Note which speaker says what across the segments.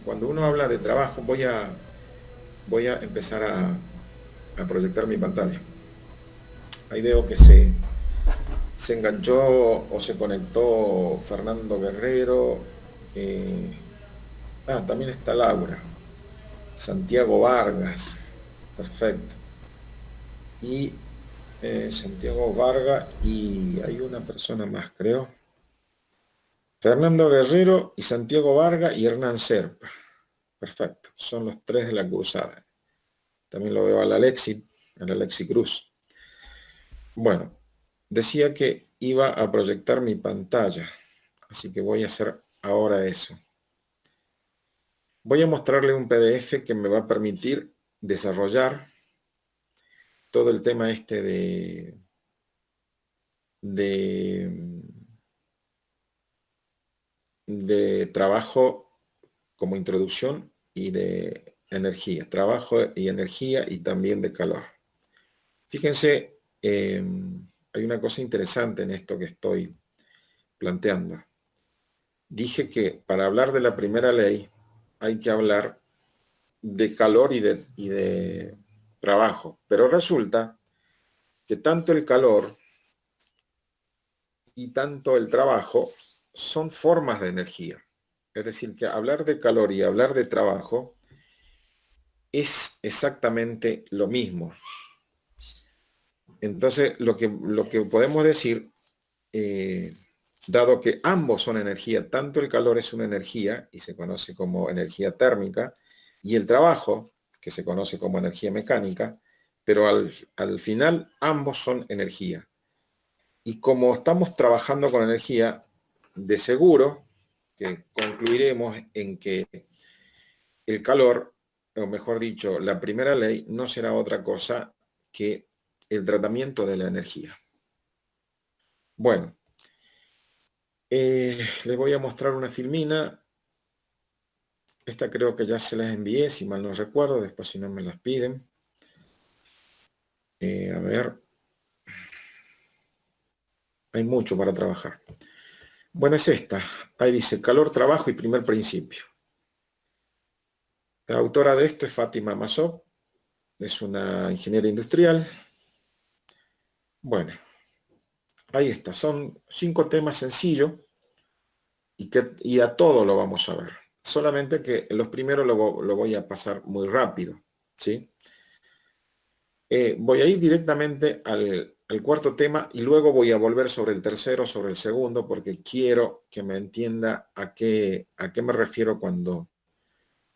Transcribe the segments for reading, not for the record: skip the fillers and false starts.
Speaker 1: cuando uno habla de trabajo, voy a empezar a proyectar mi pantalla. Ahí veo que se enganchó o se conectó Fernando Guerrero. eh, también está Laura. Santiago Vargas. Perfecto. Y Santiago Vargas y hay una persona más, creo. Fernando Guerrero y Santiago Vargas y Hernán Serpa. Perfecto. Son los tres de la cruzada. También lo veo al Alexi Cruz. Bueno, decía que iba a proyectar mi pantalla, así que voy a hacer ahora eso. Voy a mostrarle un PDF que me va a permitir desarrollar todo el tema este de, de trabajo como introducción y de energía, trabajo y energía y también de calor. Fíjense, hay una cosa interesante en esto que estoy planteando. Dije que para hablar de la primera ley hay que hablar de calor y de trabajo, pero resulta que tanto el calor y tanto el trabajo son formas de energía. Es decir, que hablar de calor y hablar de trabajo es exactamente lo mismo. Entonces, lo que podemos decir, dado que ambos son energía, tanto el calor es una energía y se conoce como energía térmica, y el trabajo, que se conoce como energía mecánica, pero al final ambos son energía. Y como estamos trabajando con energía, de seguro que concluiremos en que el calor, o mejor dicho, la primera ley no será otra cosa que el tratamiento de la energía. Bueno, les voy a mostrar una filmina. Esta creo que ya se las envié, si mal no recuerdo, después si no me las piden. A ver, hay mucho para trabajar. Bueno, es esta. Ahí dice calor, trabajo y primer principio. La autora de esto es Fátima Masó, es una ingeniera industrial. Bueno, ahí está. Son 5 temas sencillos y a todo lo vamos a ver. Solamente que los primeros lo voy a pasar muy rápido, ¿sí? Voy a ir directamente al cuarto tema y luego voy a volver sobre el tercero, sobre el segundo, porque quiero que me entienda a qué me refiero cuando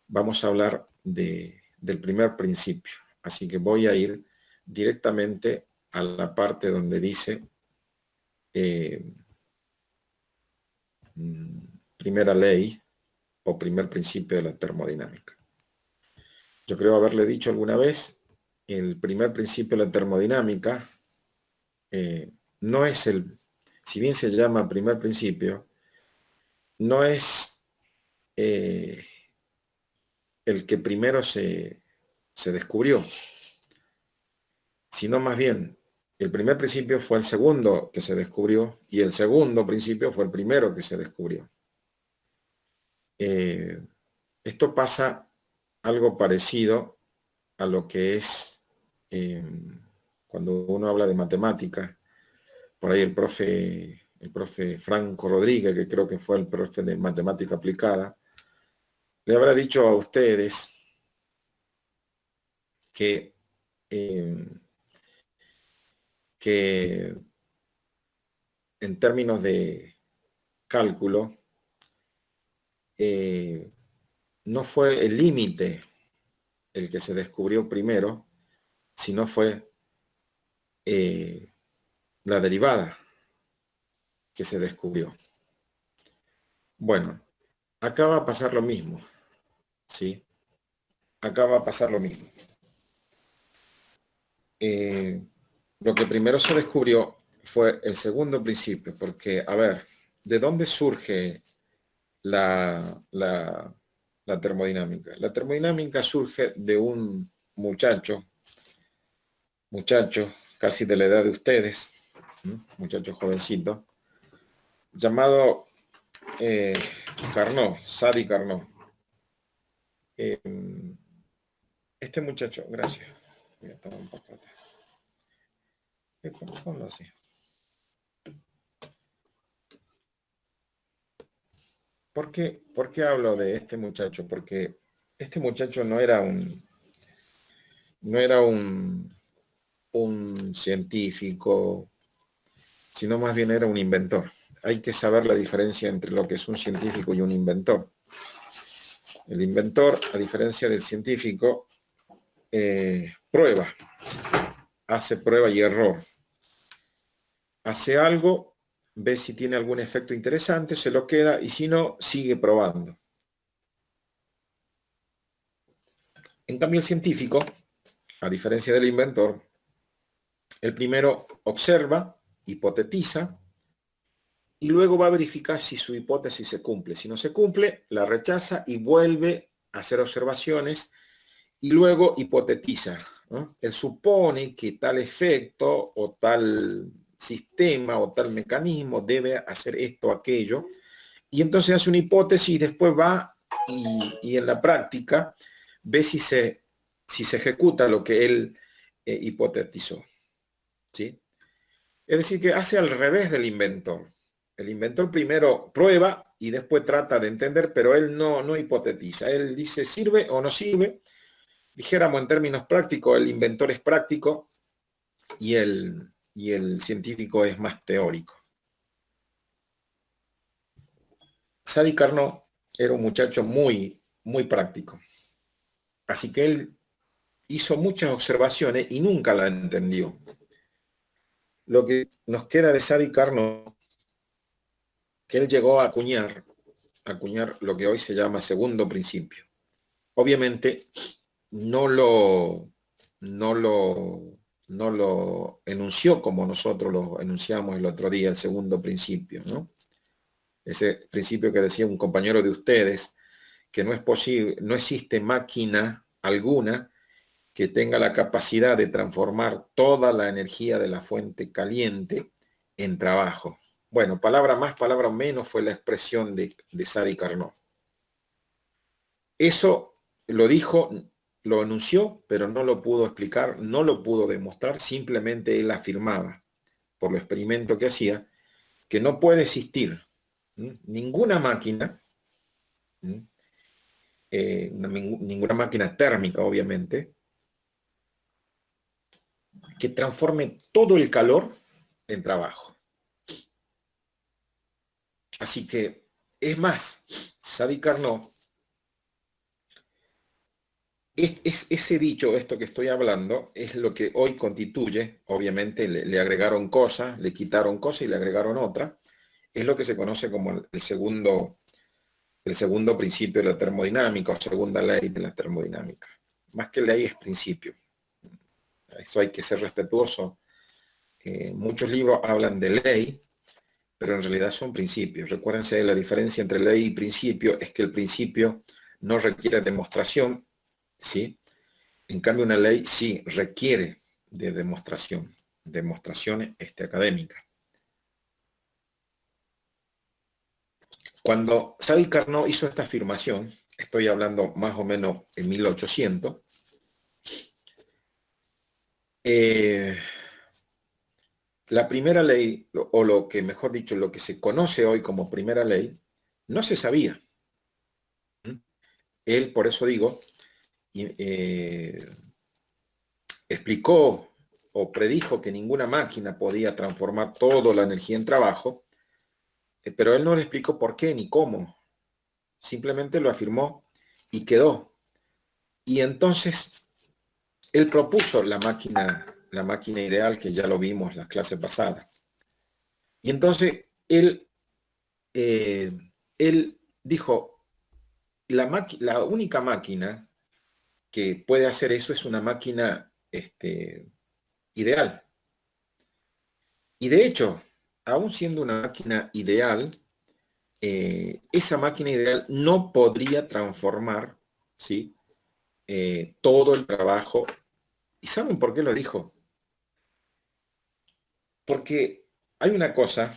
Speaker 1: vamos a hablar del primer principio. Así que voy a ir directamente a la parte donde dice primera ley o primer principio de la termodinámica. Yo creo haberle dicho alguna vez, el primer principio de la termodinámica no es si bien se llama primer principio, no es el que primero se descubrió, sino más bien el primer principio fue el segundo que se descubrió y el segundo principio fue el primero que se descubrió. Esto pasa algo parecido a lo que es cuando uno habla de matemática. Por ahí el profe Franco Rodríguez, que creo que fue el profe de matemática aplicada, le habrá dicho a ustedes que, que en términos de cálculo, no fue el límite el que se descubrió primero, sino fue la derivada que se descubrió. Bueno, acá va a pasar lo mismo, ¿sí? Acá va a pasar lo mismo. Lo que primero se descubrió fue el segundo principio, porque, a ver, ¿de dónde surge la termodinámica? La termodinámica surge de un muchacho casi de la edad de ustedes, muchacho jovencito, llamado Carnot, Sadi Carnot. Eh, este muchacho, gracias. Voy a tomar un poco de ponlo así. ¿Por qué hablo de este muchacho? Porque este muchacho no era un científico, sino más bien era un inventor. Hay que saber la diferencia entre lo que es un científico y un inventor. El inventor, a diferencia del científico, hace prueba y error. Hace algo, ve si tiene algún efecto interesante, se lo queda y si no, sigue probando. En cambio, el científico, a diferencia del inventor, el primero observa, hipotetiza y luego va a verificar si su hipótesis se cumple. Si no se cumple, la rechaza y vuelve a hacer observaciones y luego hipotetiza, ¿no? Él supone que tal efecto o tal sistema o tal mecanismo debe hacer esto o aquello, y entonces hace una hipótesis y después va y en la práctica ve si se ejecuta lo que él hipotetizó, ¿sí? Es decir, que hace al revés del inventor. El inventor primero prueba y después trata de entender, pero él no hipotetiza. Él dice, ¿sirve o no sirve? Dijéramos en términos prácticos, el inventor es práctico y el científico es más teórico. Sadi Carnot era un muchacho muy práctico. Así que él hizo muchas observaciones y nunca la entendió. Lo que nos queda de Sadi Carnot, que él llegó a acuñar lo que hoy se llama segundo principio. Obviamente no lo, no lo, no lo enunció como nosotros lo enunciamos el otro día, el segundo principio, ¿no? Ese principio que decía un compañero de ustedes, que no es posible, no existe máquina alguna que tenga la capacidad de transformar toda la energía de la fuente caliente en trabajo. Bueno, palabra más, palabra menos fue la expresión de Sadi Carnot. Eso lo dijo, lo anunció, pero no lo pudo explicar, no lo pudo demostrar, simplemente él afirmaba, por el experimento que hacía, que no puede existir ninguna máquina, ninguna máquina térmica, obviamente, que transforme todo el calor en trabajo. Así que, es más, Sadi Carnot, ese dicho, esto que estoy hablando, es lo que hoy constituye, obviamente le agregaron cosas, le quitaron cosas y le agregaron otra, es lo que se conoce como el segundo principio de la termodinámica o segunda ley de la termodinámica. Más que ley es principio. Eso hay que ser respetuoso. Muchos libros hablan de ley, pero en realidad son principios. Recuérdense, la diferencia entre ley y principio es que el principio no requiere demostración, ¿sí? En cambio, una ley sí requiere de demostraciones académicas. Cuando Sadi Carnot hizo esta afirmación, estoy hablando más o menos en 1800, la primera ley, o lo que mejor dicho, lo que se conoce hoy como primera ley, no se sabía. Él, por eso digo, explicó o predijo que ninguna máquina podía transformar toda la energía en trabajo, pero él no le explicó por qué ni cómo. Simplemente lo afirmó y quedó. Y entonces él propuso la máquina ideal, que ya lo vimos en las clases pasadas. Y entonces él dijo, la única máquina que puede hacer eso es una máquina ideal. Y de hecho, aún siendo una máquina ideal, esa máquina ideal no podría transformar, ¿sí? Todo el trabajo. ¿Y saben por qué lo dijo? Porque hay una cosa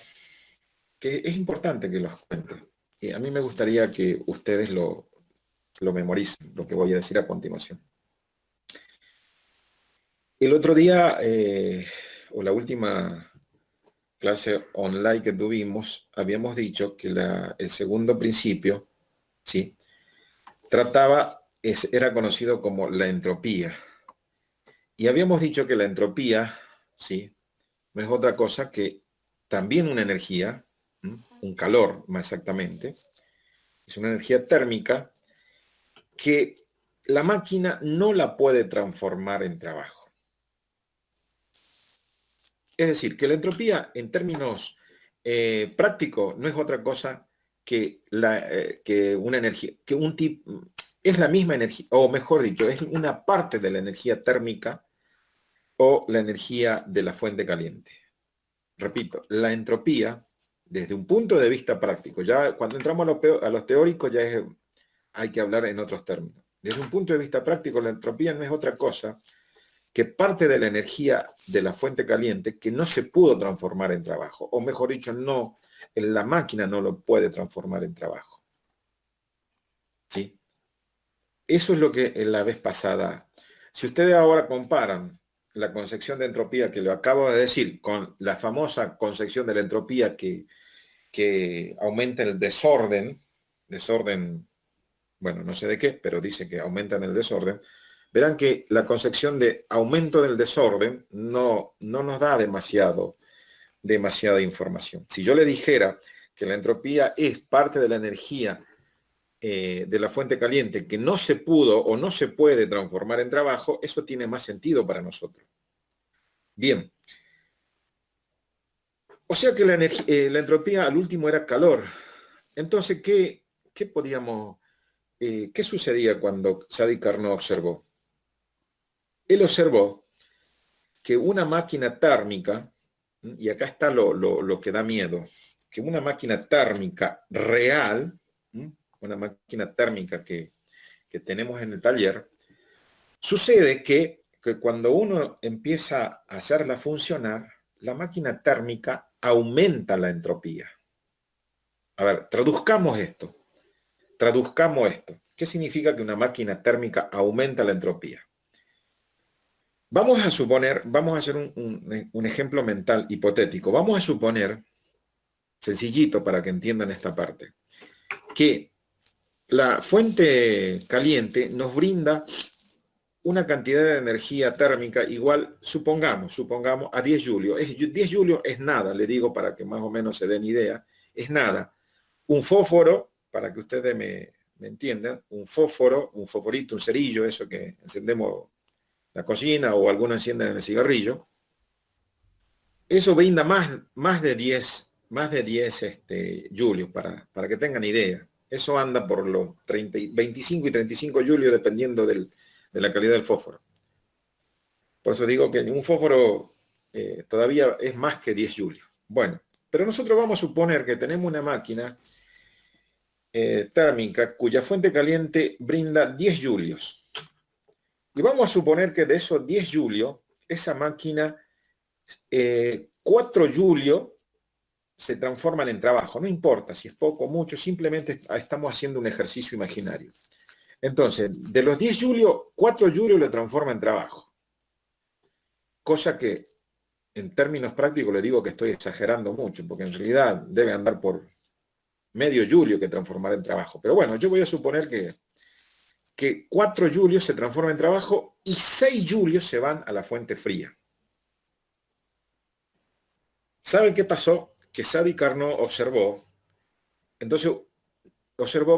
Speaker 1: que es importante que los cuente. Y a mí me gustaría que ustedes lo lo memoricen, lo que voy a decir a continuación. El otro día, o la última clase online que tuvimos, habíamos dicho que el segundo principio, ¿sí?, era conocido como la entropía. Y habíamos dicho que la entropía, ¿sí?, no es otra cosa que también una energía, un calor más exactamente, es una energía térmica que la máquina no la puede transformar en trabajo. Es decir, que la entropía en términos prácticos no es otra cosa que una energía, es la misma energía, o mejor dicho, es una parte de la energía térmica o la energía de la fuente caliente. Repito, la entropía, desde un punto de vista práctico, ya cuando entramos a los teóricos ya hay que hablar en otros términos. Desde un punto de vista práctico, la entropía no es otra cosa que parte de la energía de la fuente caliente que no se pudo transformar en trabajo, o mejor dicho, la máquina no lo puede transformar en trabajo. ¿Sí? Eso es lo que en la vez pasada, si ustedes ahora comparan la concepción de entropía que lo acabo de decir con la famosa concepción de la entropía que aumenta el desorden, bueno, no sé de qué, pero dice que aumentan el desorden, verán que la concepción de aumento del desorden no nos da demasiada información. Si yo le dijera que la entropía es parte de la energía de la fuente caliente que no se pudo o no se puede transformar en trabajo, eso tiene más sentido para nosotros. Bien. O sea que la entropía al último era calor. Entonces, ¿qué sucedía cuando Sadi Carnot observó? Él observó que una máquina térmica, y acá está lo que da miedo, que una máquina térmica real, una máquina térmica que tenemos en el taller, sucede que cuando uno empieza a hacerla funcionar, la máquina térmica aumenta la entropía. A ver, traduzcamos esto. ¿Qué significa que una máquina térmica aumenta la entropía? Vamos a hacer un ejemplo mental hipotético. Vamos a suponer, sencillito para que entiendan esta parte, que la fuente caliente nos brinda una cantidad de energía térmica igual, supongamos a 10 julios. 10 julios es nada, le digo para que más o menos se den idea, es nada. Un fósforo, para que ustedes me entiendan, un fosforito, un cerillo, eso que encendemos la cocina o algunos encienden en el cigarrillo, eso brinda más de 10 julios, para que tengan idea. Eso anda por los 25 y 35 julios dependiendo de la calidad del fósforo. Por eso digo que un fósforo todavía es más que 10 julios. Bueno, pero nosotros vamos a suponer que tenemos una máquina térmica cuya fuente caliente brinda 10 julios. Y vamos a suponer que de esos 10 julios, esa máquina, 4 julios se transforman en trabajo. No importa si es poco o mucho, simplemente estamos haciendo un ejercicio imaginario. Entonces, de los 10 julios, 4 julios le transforma en trabajo. Cosa que, en términos prácticos, le digo que estoy exagerando mucho, porque en realidad debe andar por medio julio que transformar en trabajo. Pero bueno, yo voy a suponer que 4 julios se transforman en trabajo y 6 julios se van a la fuente fría. ¿Saben qué pasó? Que Sadi Carnot observó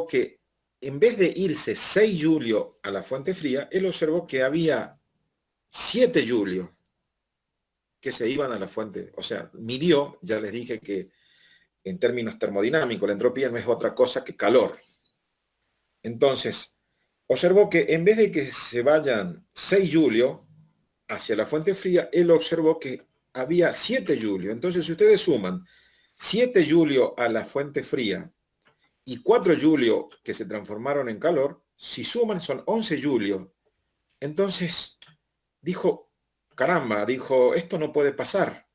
Speaker 1: que en vez de irse 6 julios a la fuente fría, él observó que había 7 julios que se iban a la fuente. O sea, midió, ya les dije que en términos termodinámicos, la entropía no es otra cosa que calor. Entonces, observó que en vez de que se vayan 6 julios hacia la fuente fría, él observó que había 7 julios. Entonces, si ustedes suman 7 julios a la fuente fría y 4 julios que se transformaron en calor, si suman son 11 julios. Entonces, dijo, caramba, esto no puede pasar.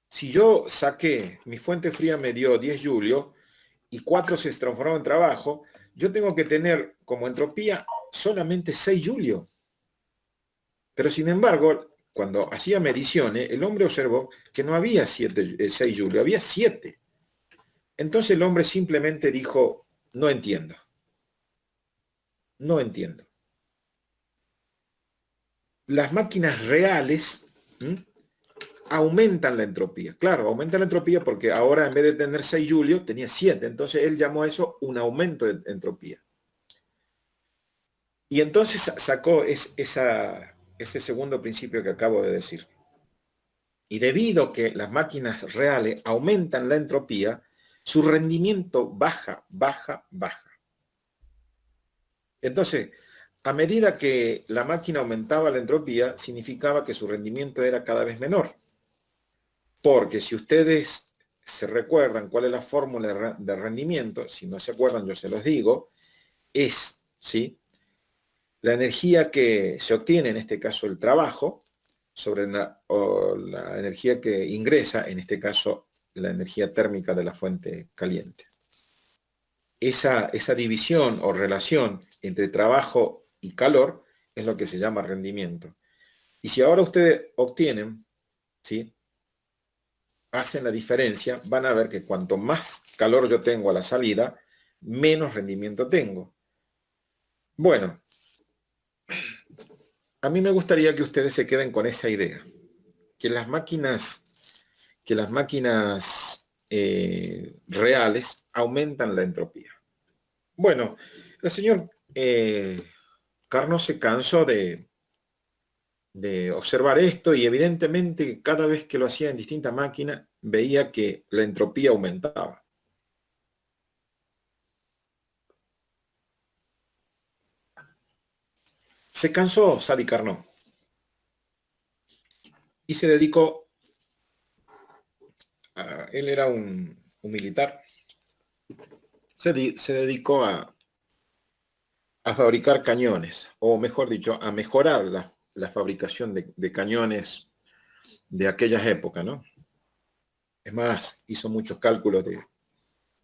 Speaker 1: Si yo saqué, mi fuente fría me dio 10 julios y 4 se transformaron en trabajo, yo tengo que tener como entropía solamente 6 julio. Pero sin embargo, cuando hacía mediciones, el hombre observó que no había 6 julio, había 7. Entonces el hombre simplemente dijo, no entiendo. No entiendo. Las máquinas reales aumentan la entropía. Claro, aumentan la entropía porque ahora en vez de tener 6 julio, tenía 7. Entonces él llamó a eso un aumento de entropía. Y entonces sacó ese segundo principio que acabo de decir. Y debido a que las máquinas reales aumentan la entropía, su rendimiento baja. Entonces, a medida que la máquina aumentaba la entropía, significaba que su rendimiento era cada vez menor. Porque si ustedes se recuerdan cuál es la fórmula de rendimiento, si no se acuerdan yo se los digo, es, ¿sí?, la energía que se obtiene, en este caso el trabajo, sobre la energía que ingresa, en este caso la energía térmica de la fuente caliente. Esa división o relación entre trabajo y calor es lo que se llama rendimiento. Y si ahora ustedes obtienen, ¿sí?, hacen la diferencia, van a ver que cuanto más calor yo tengo a la salida, menos rendimiento tengo. Bueno, a mí me gustaría que ustedes se queden con esa idea, que las máquinas reales aumentan la entropía. Bueno, el señor Carnot se cansó de observar esto y evidentemente cada vez que lo hacía en distintas máquinas veía que la entropía aumentaba. Se cansó Sadi Carnot y se dedicó él era un militar, se dedicó a fabricar cañones, o mejor dicho, a mejorar la fabricación de cañones de aquellas épocas, ¿no? Es más, hizo muchos cálculos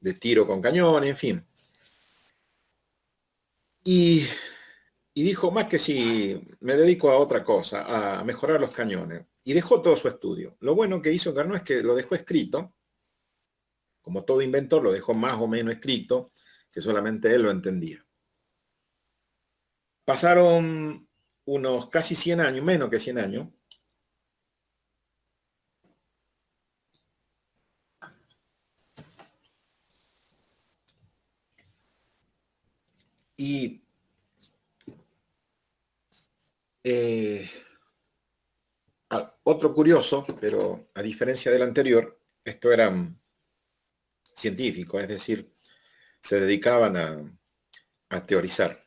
Speaker 1: de tiro con cañones, en fin. Y dijo, más que si me dedico a otra cosa, a mejorar los cañones. Y dejó todo su estudio. Lo bueno que hizo Carnot es que lo dejó escrito, como todo inventor, lo dejó más o menos escrito, que solamente él lo entendía. Pasaron unos casi 100 años, menos que 100 años, y otro curioso, pero a diferencia del anterior, estos eran científicos, es decir, se dedicaban a teorizar.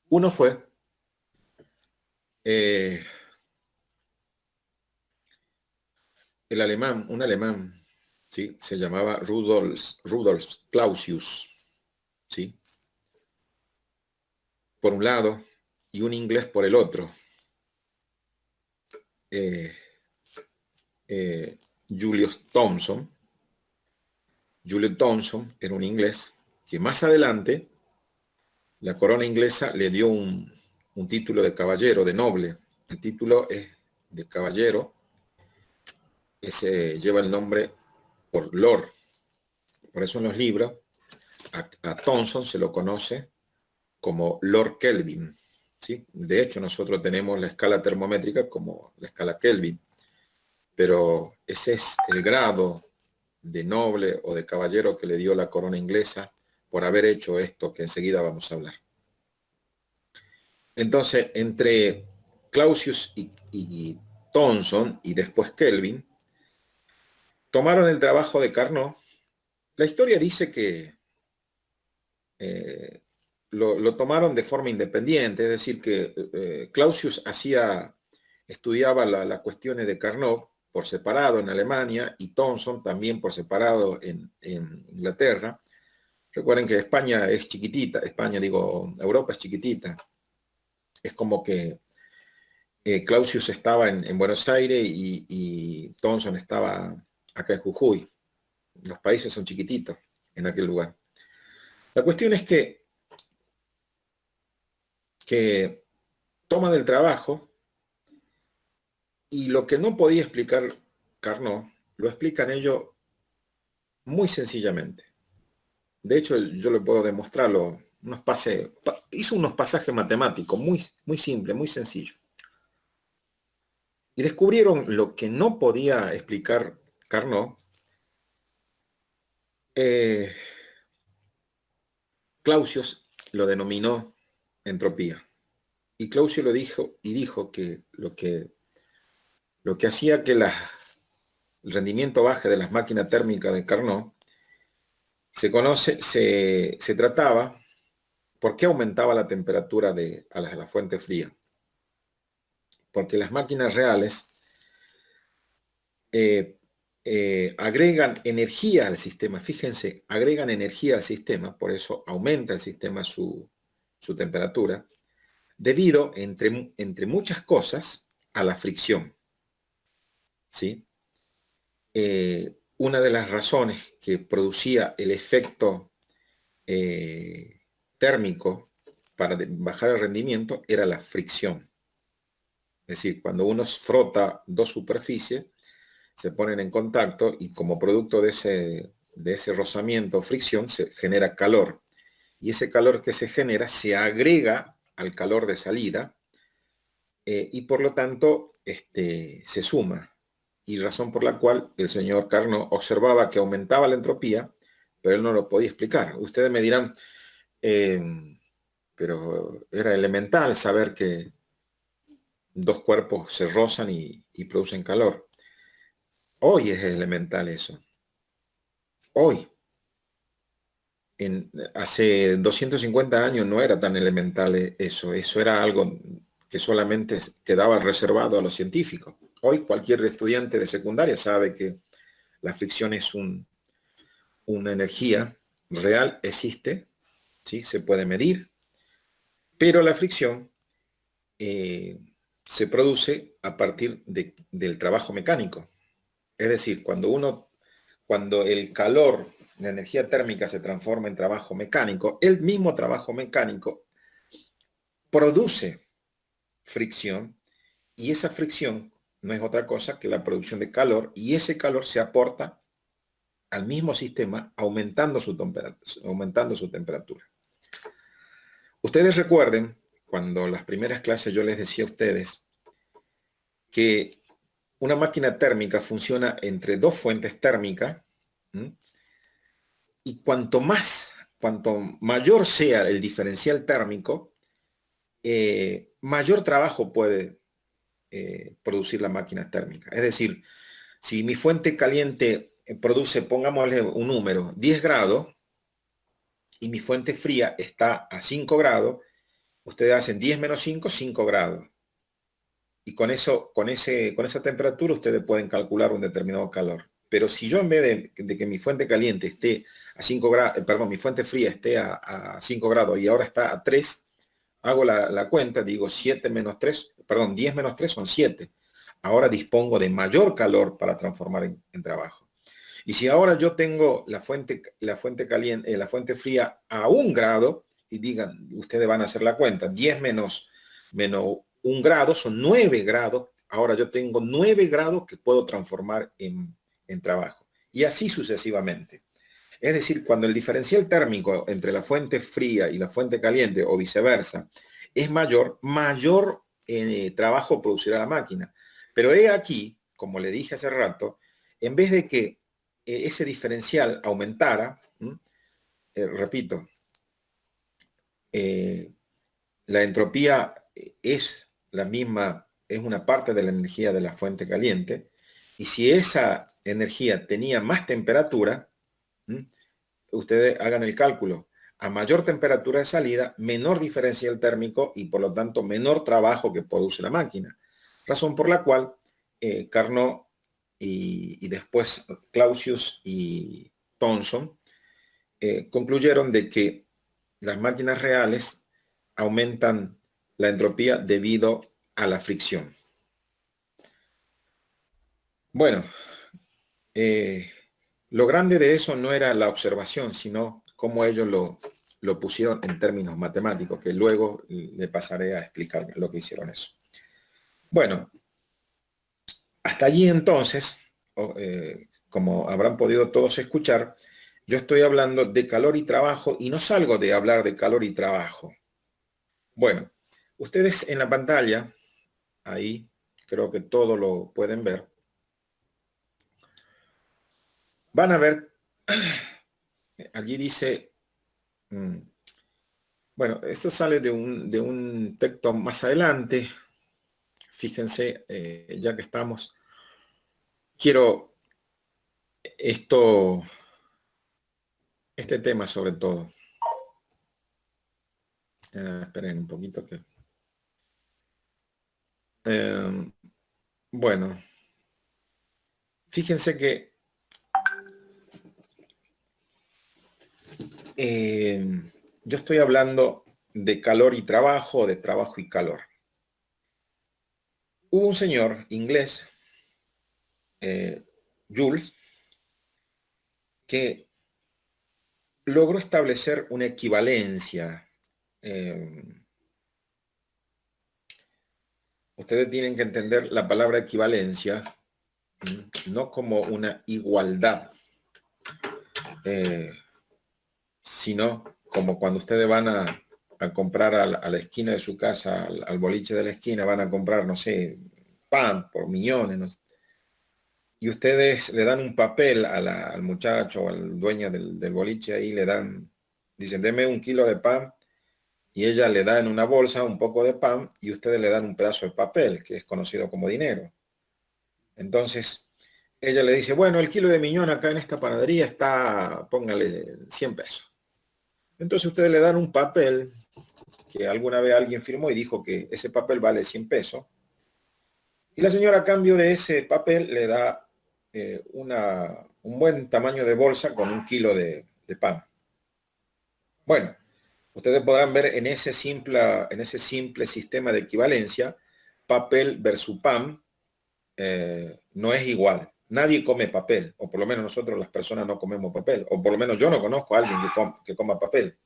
Speaker 1: Uno fue un alemán, ¿sí?, se llamaba Rudolf Clausius, ¿sí?, por un lado, y un inglés por el otro. Julius Thomson era un inglés que más adelante la corona inglesa le dio un título de caballero, de noble. El título es de caballero, ese lleva el nombre por Lord. Por eso en los libros a Thomson se lo conoce como Lord Kelvin, ¿sí? De hecho, nosotros tenemos la escala termométrica como la escala Kelvin, pero ese es el grado de noble o de caballero que le dio la corona inglesa por haber hecho esto que enseguida vamos a hablar. Entonces, entre Clausius y Thomson y después Kelvin, tomaron el trabajo de Carnot. La historia dice que lo tomaron de forma independiente, es decir, que Clausius estudiaba las cuestiones de Carnot por separado en Alemania y Thomson también por separado en Inglaterra. Recuerden que España es chiquitita, Europa es chiquitita. Es como que Clausius estaba en Buenos Aires y Thomson estaba acá en Jujuy. Los países son chiquititos en aquel lugar. La cuestión es que toman el trabajo y lo que no podía explicar Carnot, lo explican ellos muy sencillamente. De hecho, yo le puedo demostrarlo. Hizo unos pasajes matemáticos muy simples, muy sencillos. Y descubrieron lo que no podía explicar Carnot. Clausius lo denominó entropía. Y Clausius lo dijo y dijo que lo que hacía que el rendimiento baje de las máquinas térmicas de Carnot se trataba por qué aumentaba la temperatura a la fuente fría. Porque las máquinas reales agregan energía al sistema, fíjense, agregan energía al sistema, por eso aumenta el sistema su temperatura, debido, entre muchas cosas, a la fricción. ¿Sí? Una de las razones que producía el efecto térmico para bajar el rendimiento era la fricción. Es decir, cuando uno frota dos superficies, se ponen en contacto y como producto de ese rozamiento o fricción se genera calor. Y ese calor que se genera se agrega al calor de salida y por lo tanto se suma. Y razón por la cual el señor Carnot observaba que aumentaba la entropía, pero él no lo podía explicar. Ustedes me dirán, pero era elemental saber que dos cuerpos se rozan y producen calor. Hoy es elemental eso. Hoy. Hace 250 años no era tan elemental eso. Eso era algo que solamente quedaba reservado a los científicos. Hoy cualquier estudiante de secundaria sabe que la fricción es una energía real, existe, ¿sí? Se puede medir, pero la fricción se produce a partir del trabajo mecánico. Es decir, cuando el calor, la energía térmica se transforma en trabajo mecánico, el mismo trabajo mecánico produce fricción y esa fricción no es otra cosa que la producción de calor y ese calor se aporta al mismo sistema aumentando su temperatura. Ustedes recuerden, cuando las primeras clases yo les decía a ustedes que una máquina térmica funciona entre dos fuentes térmicas, ¿m? Y cuanto mayor sea el diferencial térmico, mayor trabajo puede producir la máquina térmica. Es decir, si mi fuente caliente produce, pongámosle un número, 10 grados, y mi fuente fría está a 5 grados, ustedes hacen 10 menos 5, 5 grados. Y con esa temperatura ustedes pueden calcular un determinado calor. Pero si yo en vez de que mi fuente caliente esté a 5 grados, perdón, mi fuente fría esté a 5 grados y ahora está a 3, hago la cuenta, digo 7 menos 3, perdón, 10 menos 3 son 7. Ahora dispongo de mayor calor para transformar en trabajo. Y si ahora yo tengo la fuente caliente, la fuente fría a 1 grado, y digan, ustedes van a hacer la cuenta, 10 menos 1 grado son 9 grados. Ahora yo tengo 9 grados que puedo transformar en trabajo. Y así sucesivamente. Es decir, cuando el diferencial térmico entre la fuente fría y la fuente caliente o viceversa es mayor trabajo producirá la máquina. Pero he aquí, como le dije hace rato, en vez de que ese diferencial aumentara, repito, la entropía es la misma, es una parte de la energía de la fuente caliente, y si esa energía tenía más temperatura, ustedes hagan el cálculo, a mayor temperatura de salida, menor diferencial térmico y por lo tanto menor trabajo que produce la máquina. Razón por la cual Carnot y después Clausius y Thomson concluyeron de que las máquinas reales aumentan la entropía debido a la fricción. Bueno, lo grande de eso no era la observación, sino cómo ellos lo pusieron en términos matemáticos, que luego le pasaré a explicar lo que hicieron eso. Bueno, hasta allí entonces, como habrán podido todos escuchar, yo estoy hablando de calor y trabajo y no salgo de hablar de calor y trabajo. Bueno, ustedes en la pantalla, ahí creo que todo lo pueden ver, van a ver, allí dice, bueno, esto sale de un texto más adelante. Fíjense, ya que estamos, quiero este tema sobre todo. Esperen un poquito que... bueno, fíjense que yo estoy hablando de calor y trabajo, de trabajo y calor. Hubo un señor inglés, Jules, que logró establecer una equivalencia. Ustedes tienen que entender la palabra equivalencia no como una igualdad, sino como cuando ustedes van a comprar a la esquina de su casa, al boliche de la esquina, van a comprar, no sé, pan por millones, no sé, y ustedes le dan un papel al muchacho o al dueño del boliche ahí, le dan, dicen, deme 1 kilo de pan, y ella le da en una bolsa un poco de pan y ustedes le dan un pedazo de papel, que es conocido como dinero. Entonces, ella le dice, bueno, el kilo de miñón acá en esta panadería está, póngale 100 pesos. Entonces ustedes le dan un papel que alguna vez alguien firmó y dijo que ese papel vale 100 pesos. Y la señora a cambio de ese papel le da un buen tamaño de bolsa con 1 kilo de pan. Bueno, ustedes podrán ver en ese simple sistema de equivalencia, papel versus pan no es igual. Nadie come papel, o por lo menos nosotros las personas no comemos papel, o por lo menos yo no conozco a alguien que coma papel.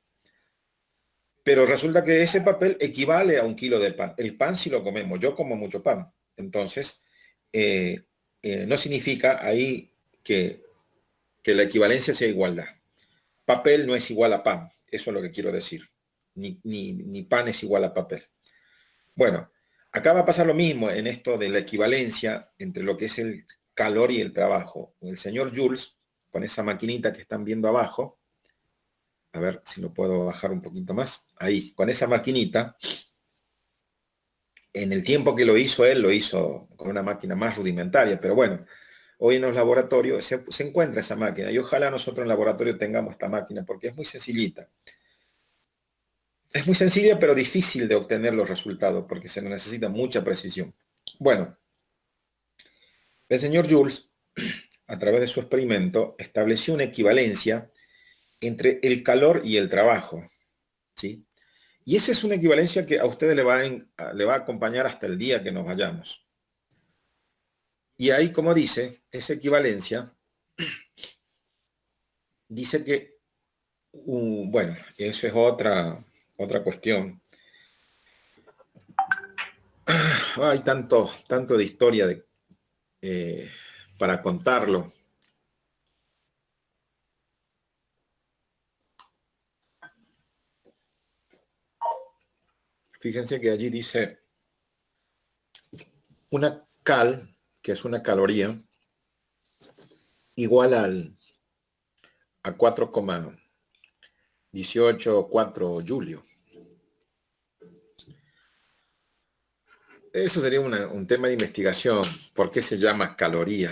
Speaker 1: Pero resulta que ese papel equivale a 1 kilo de pan. El pan sí lo comemos, yo como mucho pan. Entonces, no significa ahí que la equivalencia sea igualdad. Papel no es igual a pan, eso es lo que quiero decir. Ni pan es igual a papel. Bueno, acá va a pasar lo mismo en esto de la equivalencia entre lo que es el calor y el trabajo. El señor Jules, con esa maquinita que están viendo abajo, a ver si lo puedo bajar un poquito más, ahí, con esa maquinita, en el tiempo que lo hizo él, lo hizo con una máquina más rudimentaria, pero bueno, hoy en los laboratorios se encuentra esa máquina y ojalá nosotros en el laboratorio tengamos esta máquina porque es muy sencillita. Es muy sencilla pero difícil de obtener los resultados porque se necesita mucha precisión. Bueno, el señor Jules, a través de su experimento, estableció una equivalencia entre el calor y el trabajo, ¿sí? Y esa es una equivalencia que a ustedes le va a acompañar hasta el día que nos vayamos. Y ahí, como dice, esa equivalencia dice que, bueno, eso es otra cuestión. Hay tanto de historia para contarlo. Fíjense que allí dice una cal, que es una caloría, igual a 4,184 julio. Eso sería un tema de investigación. ¿Por qué se llama caloría?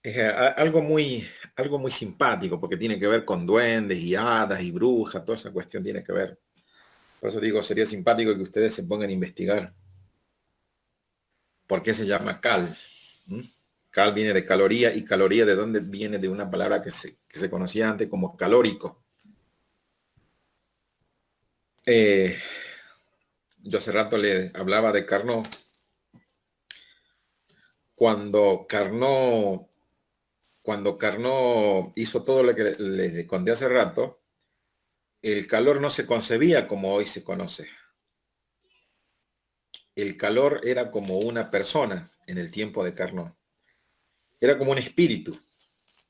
Speaker 1: Es algo muy simpático, porque tiene que ver con duendes y hadas y brujas, toda esa cuestión tiene que ver. Por eso digo, sería simpático que ustedes se pongan a investigar por qué se llama cal. Cal viene de caloría, y caloría de dónde viene, de una palabra que se conocía antes como calórico. Yo hace rato le hablaba de Carnot. Cuando Carnot cuando Carnot hizo todo lo que les conté hace rato, el calor no se concebía como hoy se conoce. El calor era como una persona en el tiempo de Carnot. Era como un espíritu,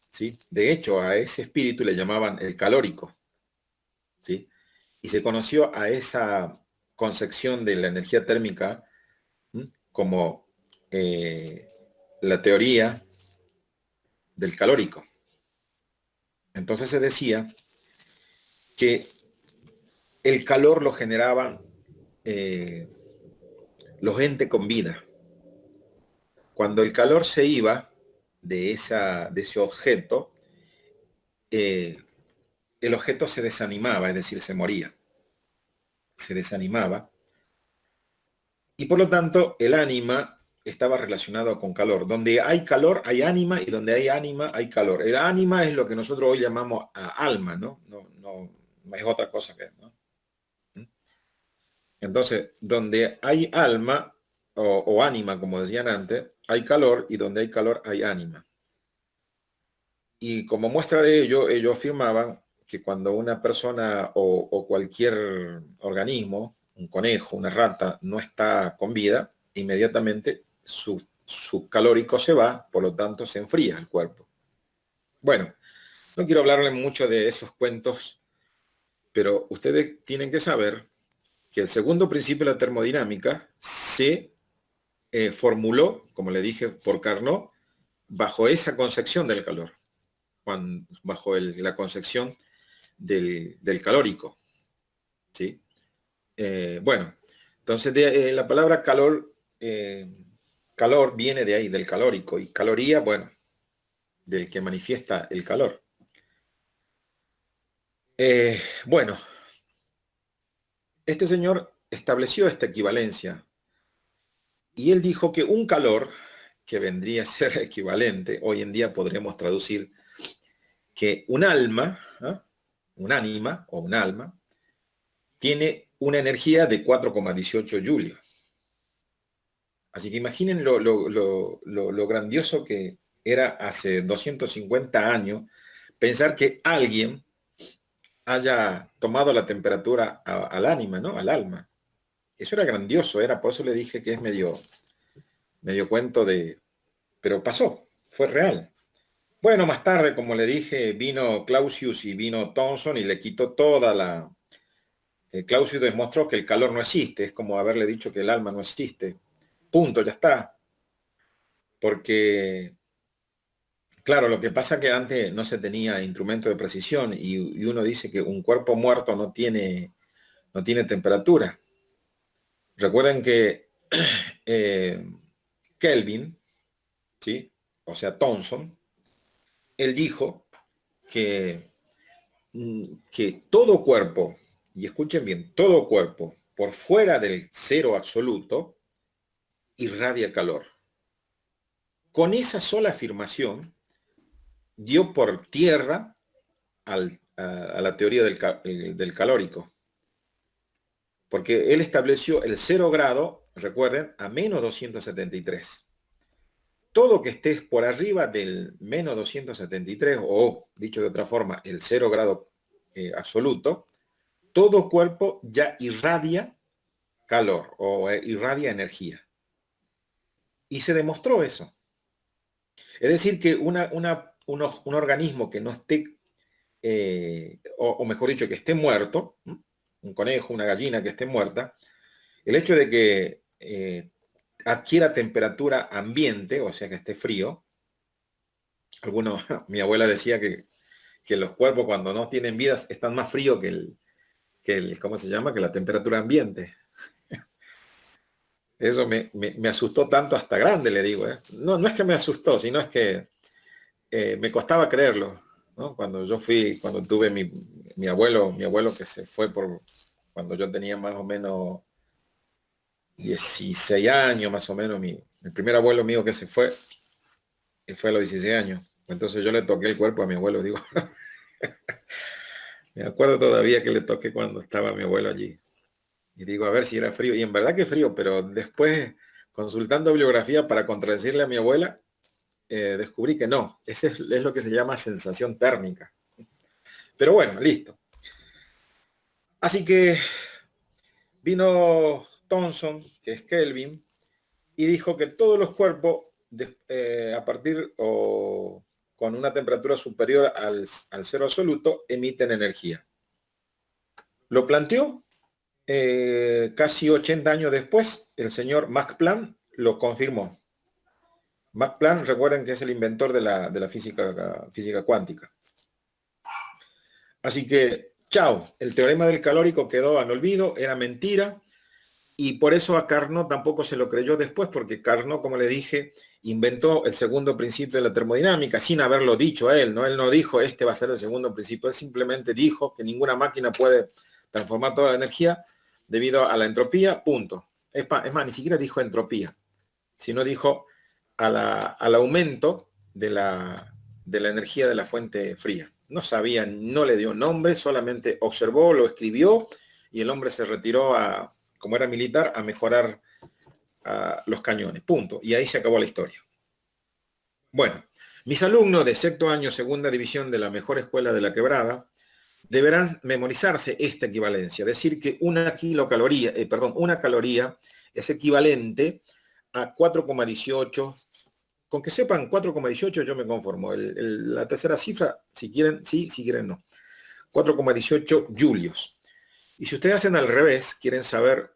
Speaker 1: ¿sí? De hecho, a ese espíritu le llamaban el calórico, ¿sí? Y se conoció a esa concepción de la energía térmica, ¿sí?, como la teoría del calórico. Entonces se decía que el calor lo generaban los entes con vida. Cuando el calor se iba de ese objeto, el objeto se desanimaba, es decir, se moría. Se desanimaba. Y por lo tanto, el ánima estaba relacionado con calor. Donde hay calor, hay ánima, y donde hay ánima, hay calor. El ánima es lo que nosotros hoy llamamos alma, ¿no? No es otra cosa que, ¿no? Entonces, donde hay alma o ánima, como decían antes, hay calor, y donde hay calor hay ánima. Y como muestra de ello, ellos afirmaban que cuando una persona o cualquier organismo, un conejo, una rata, no está con vida, inmediatamente su calórico se va, por lo tanto se enfría el cuerpo. Bueno, no quiero hablarles mucho de esos cuentos, pero ustedes tienen que saber que el segundo principio de la termodinámica se formuló, como le dije, por Carnot, bajo esa concepción del calor, bajo la concepción del calórico, ¿sí? Bueno, entonces la palabra calor viene de ahí, del calórico, y caloría, bueno, del que manifiesta el calor. Bueno, este señor estableció esta equivalencia, y él dijo que un calor, que vendría a ser equivalente, hoy en día podremos traducir que un alma, ¿eh?, un ánima o un alma, tiene una energía de 4,18 julios. Así que imaginen lo grandioso que era hace 250 años pensar que alguien haya tomado la temperatura al ánima, ¿no? Al alma. Eso era grandioso, por eso le dije que es medio cuento de... Pero pasó, fue real. Bueno, más tarde, como le dije, vino Clausius y vino Thomson y le quitó toda la... Clausius demostró que el calor no existe, es como haberle dicho que el alma no existe. Punto, ya está. Porque, claro, lo que pasa es que antes no se tenía instrumento de precisión, y uno dice que un cuerpo muerto no tiene temperatura. Recuerden que Kelvin, ¿sí?, o sea, Thomson, él dijo que todo cuerpo, y escuchen bien, todo cuerpo por fuera del cero absoluto irradia calor. Con esa sola afirmación dio por tierra a la teoría del calórico, porque él estableció el 0 grado, recuerden, a menos 273. Todo que estés por arriba del menos 273, o dicho de otra forma, el 0 grado absoluto, todo cuerpo ya irradia calor o irradia energía. Y se demostró eso. Es decir, que un organismo que no esté, o mejor dicho, que esté muerto, un conejo, una gallina que esté muerta, el hecho de que adquiera temperatura ambiente, o sea que esté frío, mi abuela decía que los cuerpos cuando no tienen vidas están más fríos que ¿cómo se llama? Que la temperatura ambiente. Eso me asustó tanto hasta grande, le digo. No es que me asustó, sino es que me costaba creerlo, ¿no? Cuando tuve mi abuelo que se fue cuando yo tenía más o menos 16 años, más o menos, el primer abuelo mío que se fue a los 16 años. Entonces yo le toqué el cuerpo a mi abuelo, digo. Me acuerdo todavía que le toqué cuando estaba mi abuelo allí. Y digo, a ver si era frío. Y en verdad que frío, pero después, consultando bibliografía para contradecirle a mi abuela, descubrí que no, ese es lo que se llama sensación térmica. Pero bueno, listo. Así que vino Thomson, que es Kelvin, y dijo que todos los cuerpos a partir o con una temperatura superior al cero absoluto emiten energía. Lo planteó casi 80 años después, el señor Max Planck lo confirmó. Max Planck, recuerden que es el inventor de la física cuántica. Así que, chao, el teorema del calórico quedó al olvido, era mentira, y por eso a Carnot tampoco se lo creyó después, porque Carnot, como le dije, inventó el segundo principio de la termodinámica sin haberlo dicho a él, ¿no? Él no dijo, este va a ser el segundo principio, él simplemente dijo que ninguna máquina puede transformar toda la energía debido a la entropía, punto. Es más, ni siquiera dijo entropía, sino dijo al aumento de la energía de la fuente fría. No sabía, no le dio nombre, solamente observó, lo escribió y el hombre se retiró como era militar, a mejorar los cañones. Punto. Y ahí se acabó la historia. Bueno, mis alumnos de sexto año, segunda división de la mejor escuela de la Quebrada, deberán memorizarse esta equivalencia, decir que una caloría es equivalente a 4,18. Con que sepan 4,18 yo me conformo. La tercera cifra, si quieren, sí, si quieren, no. 4,18 julios. Y si ustedes hacen al revés, quieren saber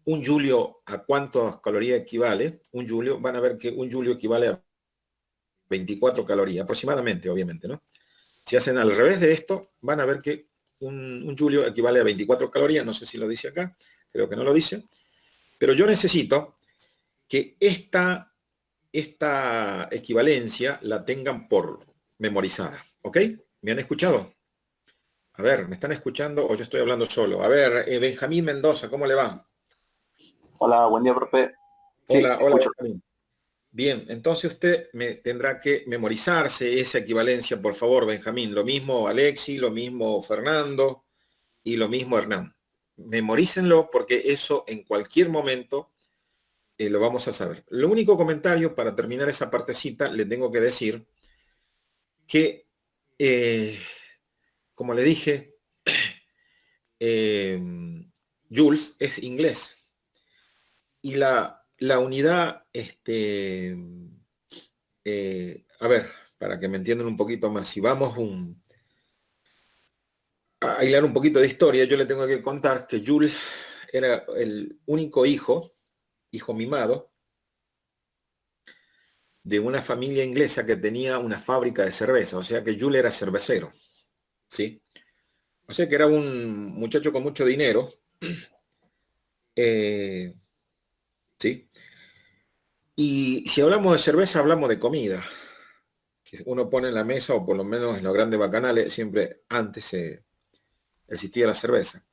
Speaker 1: un julio a cuántas calorías equivale, un julio, van a ver que un julio equivale a 24 calorías, aproximadamente, obviamente, ¿no? Si hacen al revés de esto, van a ver que un julio equivale a 24 calorías, no sé si lo dice acá, creo que no lo dice, pero yo necesito que esta equivalencia la tengan por memorizada, ¿ok? ¿Me han escuchado? A ver, ¿me están escuchando o yo estoy hablando solo? A ver, Benjamín Mendoza, ¿cómo le va?
Speaker 2: Hola, buen día, profe. Sí,
Speaker 1: Hola, hola,
Speaker 2: escucho.
Speaker 1: Benjamín. Bien, entonces usted me tendrá que memorizarse esa equivalencia, por favor, Benjamín. Lo mismo Alexi, lo mismo Fernando y lo mismo Hernán. Memorícenlo porque eso en cualquier momento lo vamos a saber. Lo único comentario para terminar esa partecita, le tengo que decir que, como le dije, Jules es inglés y la unidad, a ver, para que me entiendan un poquito más, si vamos a hilar un poquito de historia, yo le tengo que contar que Jules era el único hijo mimado, de una familia inglesa que tenía una fábrica de cerveza, o sea que Jules era cervecero, ¿sí? O sea que era un muchacho con mucho dinero, ¿sí? Y si hablamos de cerveza, hablamos de comida, que uno pone en la mesa, o por lo menos en los grandes bacanales, siempre antes existía la cerveza.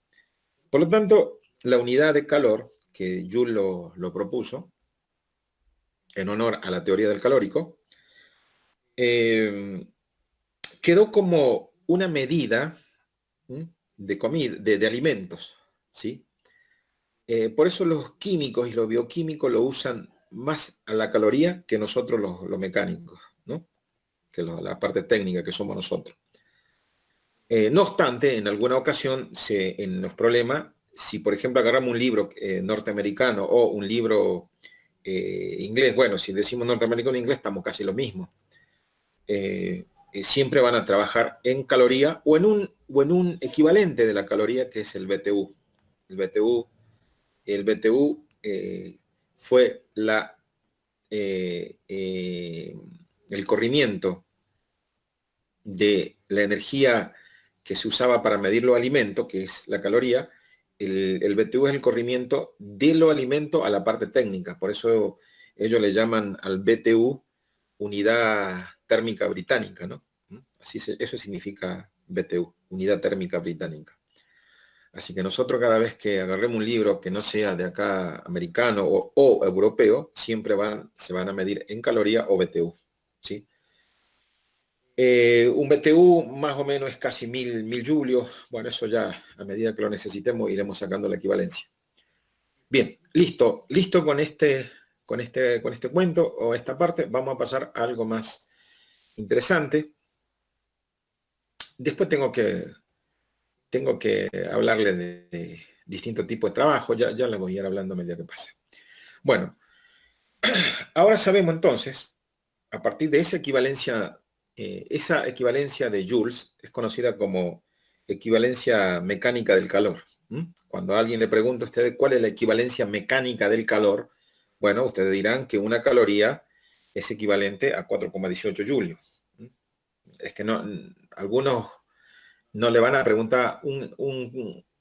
Speaker 1: Por lo tanto, la unidad de calor, que Joule lo propuso, en honor a la teoría del calórico, quedó como una medida de comida, de alimentos, ¿sí? Por eso los químicos y los bioquímicos lo usan más a la caloría que nosotros los mecánicos, ¿no? Que la parte técnica que somos nosotros. No obstante, en alguna ocasión, en los problemas, si por ejemplo agarramos un libro norteamericano o un libro inglés, bueno, si decimos norteamericano e inglés, estamos casi lo mismo. Siempre van a trabajar en caloría o en un equivalente de la caloría que es el BTU. El BTU fue el corrimiento de la energía que se usaba para medir los alimentos, que es la caloría. El BTU es el corrimiento de los alimentos a la parte técnica. Por eso ellos le llaman al BTU unidad térmica británica, ¿no? Eso significa BTU, unidad térmica británica. Así que nosotros cada vez que agarremos un libro que no sea de acá americano o europeo, siempre se van a medir en caloría o BTU, ¿sí? Un BTU más o menos es casi 1000 julios. Bueno, eso ya a medida que lo necesitemos iremos sacando la equivalencia. Bien, listo con este con este cuento o esta parte. Vamos a pasar a algo más interesante. Después tengo que hablarle de distintos tipos de trabajo. Ya le voy a ir hablando a medida que pase. Bueno, ahora sabemos entonces, a partir de esa equivalencia de Joule es conocida como equivalencia mecánica del calor. Cuando a alguien le pregunta a usted cuál es la equivalencia mecánica del calor, bueno, ustedes dirán que una caloría es equivalente a 4,18 julios. Es que no, algunos no le van a preguntar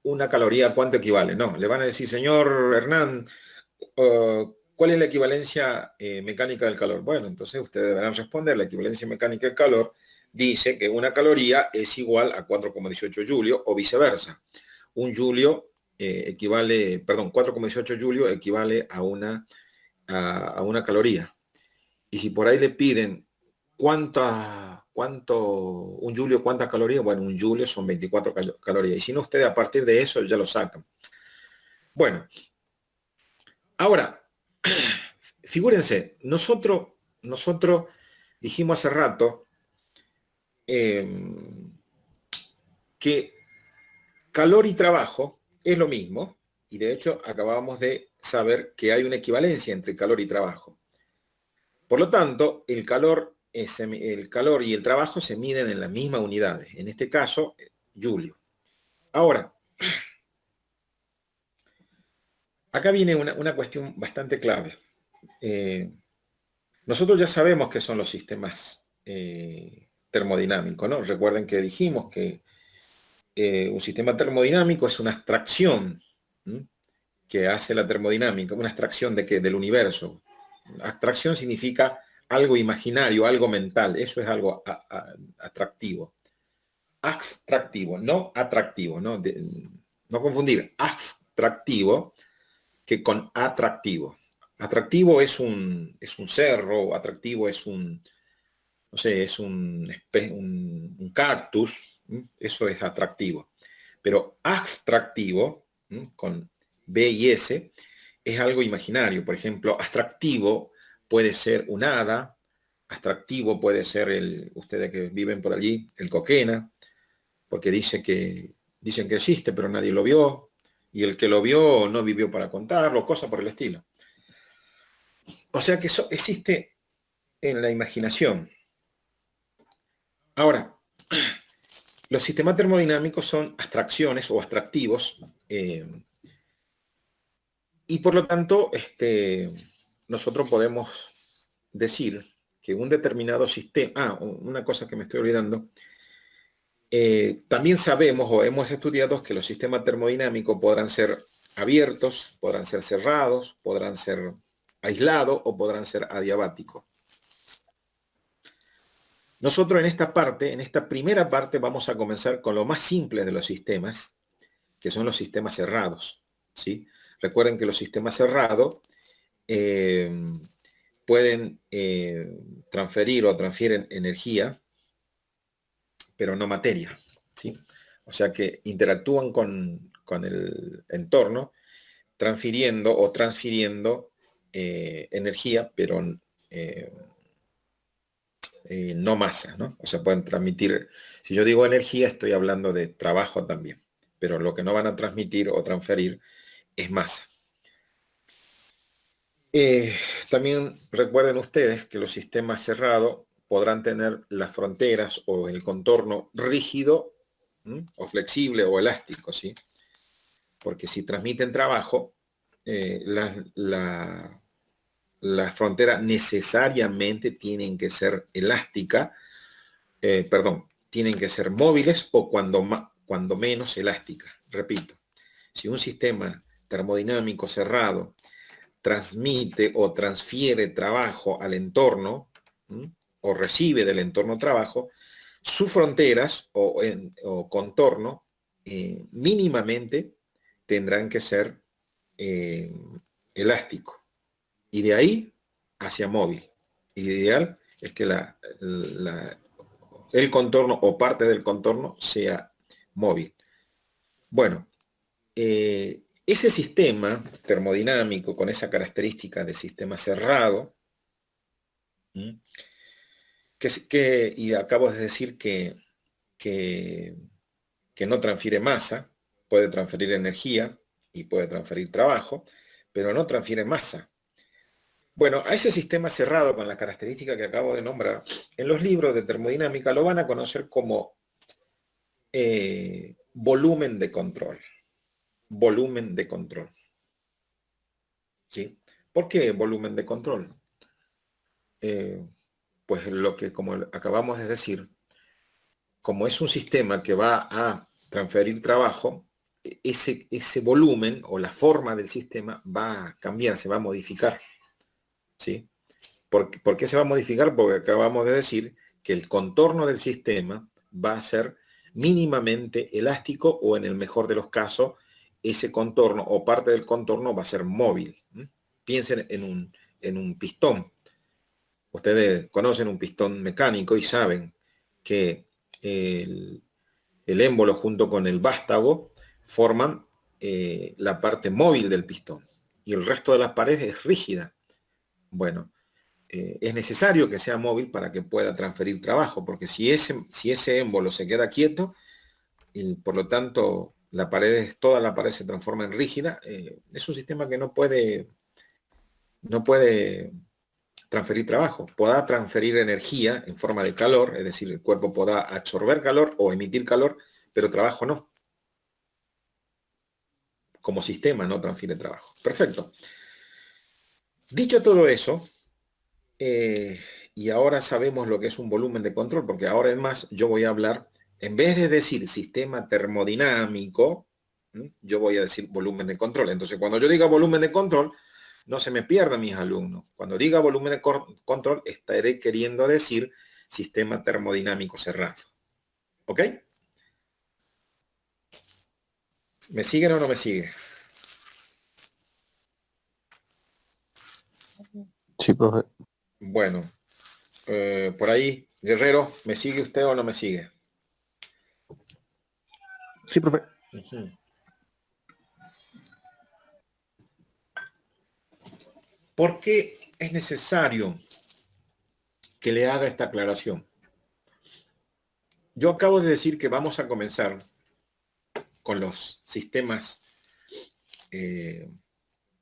Speaker 1: una caloría cuánto equivale. No, le van a decir, señor Hernán, ¿cuál es la equivalencia mecánica del calor? Bueno, entonces ustedes deberán responder. La equivalencia mecánica del calor dice que una caloría es igual a 4,18 julios o viceversa. Un julio equivale, perdón, 4,18 julios equivale a una caloría. Y si por ahí le piden un julio, ¿cuántas calorías? Bueno, un julio son 24 calorías. Y si no, ustedes a partir de eso ya lo sacan. Bueno, ahora, figúrense, nosotros dijimos hace rato que calor y trabajo es lo mismo, y de hecho acabamos de saber que hay una equivalencia entre calor y trabajo. Por lo tanto, el calor y el trabajo se miden en las mismas unidades, en este caso, julio. Ahora, acá viene una cuestión bastante clave. Nosotros ya sabemos qué son los sistemas termodinámicos, ¿no? Recuerden que dijimos que un sistema termodinámico es una abstracción que hace la termodinámica, una abstracción de qué, del universo. Abstracción significa algo imaginario, algo mental, eso es algo atractivo. Abstractivo, no atractivo, no confundir abstractivo que con atractivo. Atractivo es un cerro, atractivo es un cactus, eso es atractivo. Pero abstractivo, con B y S, es algo imaginario. Por ejemplo, abstractivo puede ser un hada, abstractivo puede ser ustedes que viven por allí, el coquena, porque dicen que existe, pero nadie lo vio, y el que lo vio no vivió para contarlo, cosas por el estilo. O sea que eso existe en la imaginación. Ahora, los sistemas termodinámicos son abstracciones o abstractivos, y por lo tanto, nosotros podemos decir que un determinado sistema, una cosa que me estoy olvidando, también sabemos o hemos estudiado que los sistemas termodinámicos podrán ser abiertos, podrán ser cerrados, podrán ser aislados o podrán ser adiabáticos. Nosotros en esta primera parte, vamos a comenzar con lo más simple de los sistemas, que son los sistemas cerrados, ¿sí? Recuerden que los sistemas cerrados pueden transferir o transfieren energía, pero no materia, ¿sí? O sea que interactúan con el entorno, transfiriendo o transfiriendo energía, pero no masa, ¿no? O sea, pueden transmitir, si yo digo energía, estoy hablando de trabajo también, pero lo que no van a transmitir o transferir es masa. También recuerden ustedes que los sistemas cerrados podrán tener las fronteras o el contorno rígido, o flexible o elástico, ¿sí? Porque si transmiten trabajo, las fronteras necesariamente tienen que ser elásticas, tienen que ser móviles o cuando menos elásticas. Repito, si un sistema termodinámico cerrado transmite o transfiere trabajo al entorno, o recibe del entorno trabajo, sus fronteras o contorno mínimamente tendrán que ser elástico. Y de ahí hacia móvil. Ideal es que el contorno o parte del contorno sea móvil. Bueno, Ese sistema termodinámico con esa característica de sistema cerrado, y acabo de decir que no transfiere masa, puede transferir energía y puede transferir trabajo, pero no transfiere masa. Bueno, a ese sistema cerrado con la característica que acabo de nombrar, en los libros de termodinámica lo van a conocer como volumen de control. Volumen de control. ¿Sí? ¿Por qué volumen de control? Pues lo que, como acabamos de decir, como es un sistema que va a transferir trabajo, ese volumen o la forma del sistema va a cambiar, se va a modificar. ¿Sí? ¿Por qué se va a modificar? Porque acabamos de decir que el contorno del sistema va a ser mínimamente elástico o en el mejor de los casos, ese contorno o parte del contorno va a ser móvil. Piensen en un pistón. Ustedes conocen un pistón mecánico y saben que el émbolo junto con el vástago forman la parte móvil del pistón y el resto de las paredes es rígida. Bueno, es necesario que sea móvil para que pueda transferir trabajo, porque si ese émbolo se queda quieto y por lo tanto toda la pared se transforma en rígida, es un sistema que no puede transferir trabajo. Podrá transferir energía en forma de calor, es decir, el cuerpo podrá absorber calor o emitir calor, pero trabajo no. Como sistema no transfiere trabajo. Perfecto. Dicho todo eso, y ahora sabemos lo que es un volumen de control, porque ahora es más, yo voy a hablar, en vez de decir sistema termodinámico, yo voy a decir volumen de control. Entonces, cuando yo diga volumen de control, no se me pierdan mis alumnos. Cuando diga volumen de control, estaré queriendo decir sistema termodinámico cerrado. ¿Ok? ¿Me siguen o no me siguen?
Speaker 2: Sí, profe.
Speaker 1: Bueno, por ahí, Guerrero, ¿me sigue usted o no me sigue?
Speaker 2: Sí, profe.
Speaker 1: ¿Por qué es necesario que le haga esta aclaración? Yo acabo de decir que vamos a comenzar con los sistemas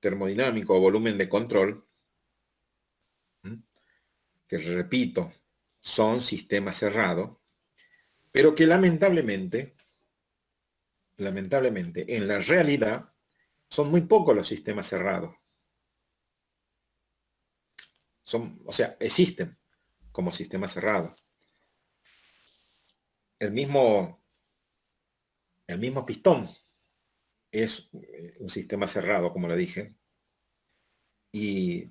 Speaker 1: termodinámicos o volumen de control, que repito, son sistemas cerrados, pero que lamentablemente, en la realidad, son muy pocos los sistemas cerrados. O sea, existen como sistemas cerrados. El mismo pistón es un sistema cerrado, como le dije, y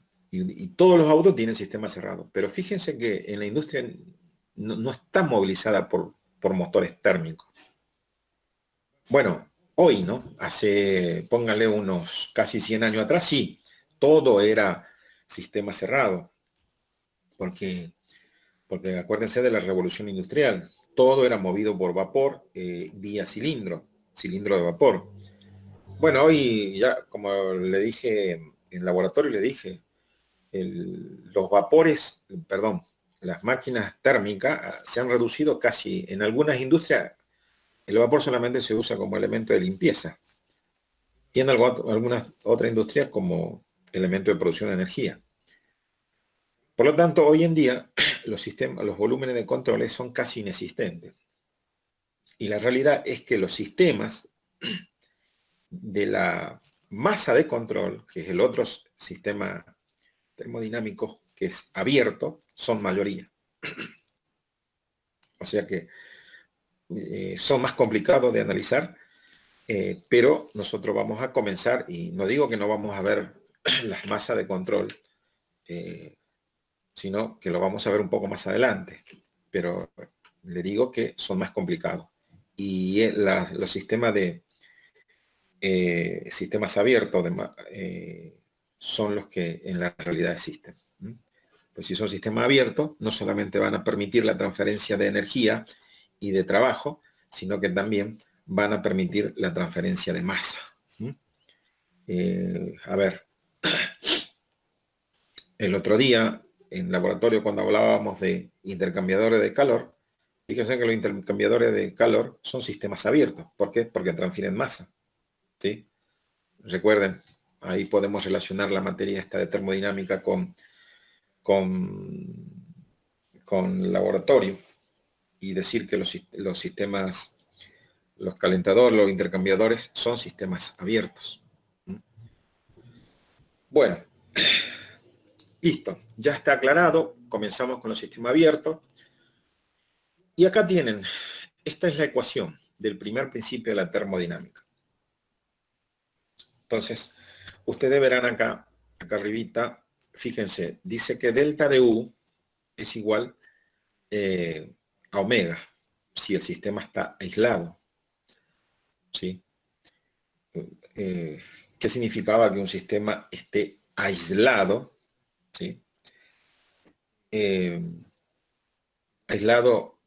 Speaker 1: todos los autos tienen sistemas cerrados. Pero fíjense que en la industria no está movilizada por motores térmicos. Bueno, hoy, ¿no? Póngale unos casi 100 años atrás, sí, todo era sistema cerrado, porque acuérdense de la revolución industrial, todo era movido por vapor vía cilindro de vapor. Bueno, hoy ya, como le dije, en laboratorio le dije, los vapores, perdón, las máquinas térmicas se han reducido casi, en algunas industrias, el vapor solamente se usa como elemento de limpieza y en algunas otras industrias como elemento de producción de energía. Por lo tanto, hoy en día los volúmenes de controles son casi inexistentes. Y la realidad es que los sistemas de la masa de control, que es el otro sistema termodinámico que es abierto, son mayoría. O sea que son más complicados de analizar, pero nosotros vamos a comenzar, y no digo que no vamos a ver las masas de control, sino que lo vamos a ver un poco más adelante, pero le digo que son más complicados. Y los sistemas sistemas abiertos son los que en la realidad existen. Pues si son sistemas abiertos, no solamente van a permitir la transferencia de energía y de trabajo, sino que también van a permitir la transferencia de masa. A ver, el otro día en laboratorio cuando hablábamos de intercambiadores de calor, fíjense que los intercambiadores de calor son sistemas abiertos. ¿Por qué? Porque transfieren masa. ¿Sí? Recuerden, ahí podemos relacionar la materia esta de termodinámica con laboratorio y decir que los sistemas, los calentadores, los intercambiadores son sistemas abiertos. Bueno, listo, ya está aclarado, comenzamos con los sistemas abiertos. Y acá tienen, esta es la ecuación del primer principio de la termodinámica. Entonces, ustedes verán acá arribita, fíjense, dice que delta de U es igual a omega, si el sistema está aislado. ¿Sí? ¿Qué significaba que un sistema esté aislado? ¿Sí? Aislado,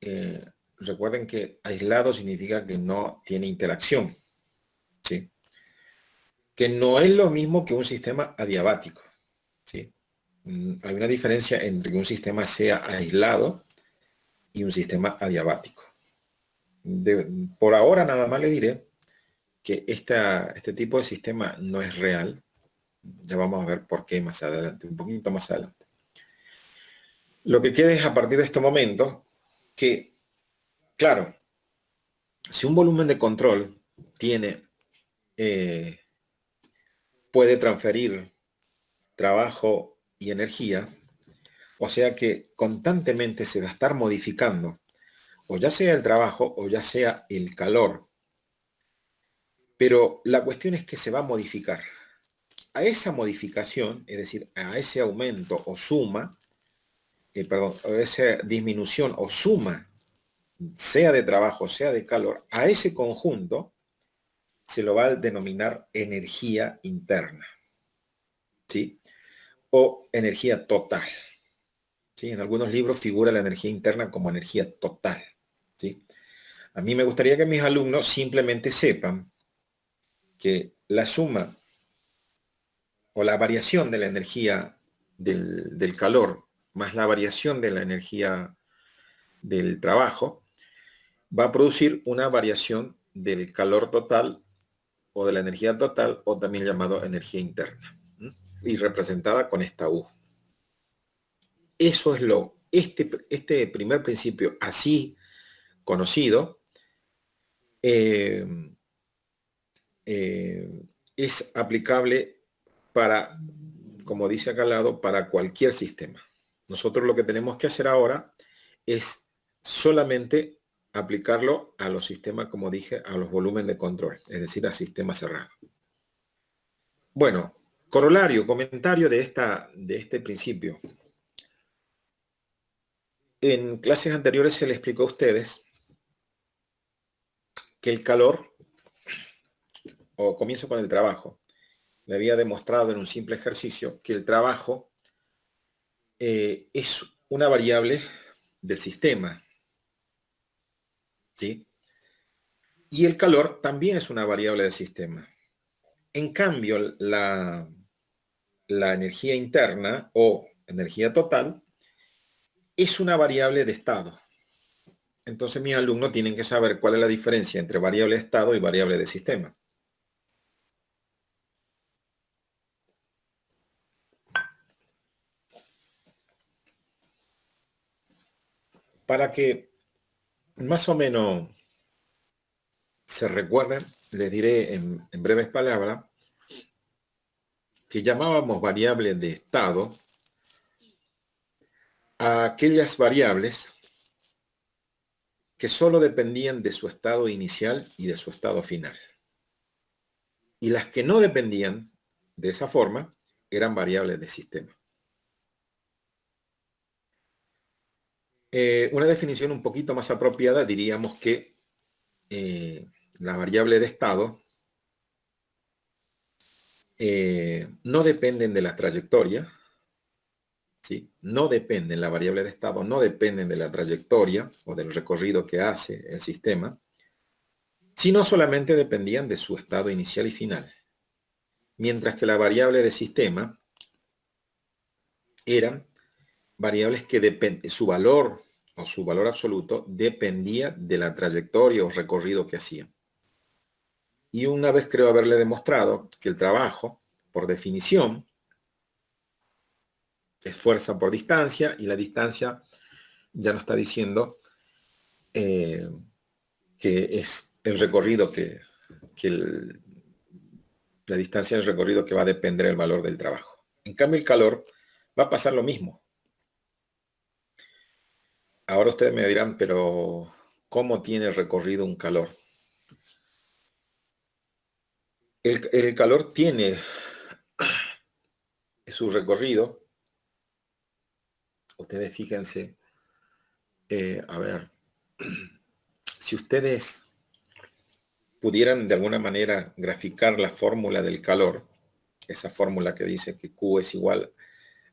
Speaker 1: recuerden que aislado significa que no tiene interacción. ¿Sí? Que no es lo mismo que un sistema adiabático. ¿Sí? Hay una diferencia entre que un sistema sea aislado y un sistema adiabático. Por ahora nada más le diré que este tipo de sistema no es real. Ya vamos a ver por qué más adelante, un poquito más adelante. Lo que queda es a partir de este momento que, claro, si un volumen de control puede transferir trabajo y energía, o sea que constantemente se va a estar modificando, o ya sea el trabajo o ya sea el calor, pero la cuestión es que se va a modificar. A esa modificación, es decir, a ese aumento o suma, a esa disminución o suma, sea de trabajo, sea de calor, a ese conjunto se lo va a denominar energía interna, ¿sí? O energía total. ¿Sí? En algunos libros figura la energía interna como energía total, ¿sí? A mí me gustaría que mis alumnos simplemente sepan que la suma o la variación de la energía del calor más la variación de la energía del trabajo va a producir una variación del calor total o de la energía total, o también llamado energía interna, y representada con esta U. Eso es este primer principio así conocido es aplicable para, como dice acá al lado, para cualquier sistema. Nosotros lo que tenemos que hacer ahora es solamente aplicarlo a los sistemas, como dije, a los volúmenes de control, es decir, a sistemas cerrados. Bueno, corolario, comentario de este principio. En clases anteriores se les explicó a ustedes que el calor, o comienzo con el trabajo, me había demostrado en un simple ejercicio que el trabajo es una variable del sistema, ¿sí? Y el calor también es una variable del sistema. En cambio, la energía interna o energía total es una variable de estado. Entonces mis alumnos tienen que saber cuál es la diferencia entre variable de estado y variable de sistema. Para que más o menos se recuerden, les diré en breves palabras que llamábamos variable de estado a aquellas variables que solo dependían de su estado inicial y de su estado final. Y las que no dependían de esa forma eran variables de sistema. Una definición un poquito más apropiada diríamos que la variable de estado no dependen de la trayectoria, ¿sí? No dependen, la variable de estado no dependen de la trayectoria o del recorrido que hace el sistema, sino solamente dependían de su estado inicial y final. mientras que la variable de sistema eran variables que su valor o su valor absoluto dependía de la trayectoria o recorrido que hacían. Y una vez creo haberle demostrado que el trabajo, por definición, es fuerza por distancia, y la distancia ya nos está diciendo que es el recorrido la distancia del recorrido que va a depender del valor del trabajo. En cambio, el calor va a pasar lo mismo. Ahora ustedes me dirán, pero ¿cómo tiene recorrido un calor? El calor tiene su recorrido. Ustedes fíjense, a ver, si ustedes pudieran de alguna manera graficar la fórmula del calor, esa fórmula que dice que Q es igual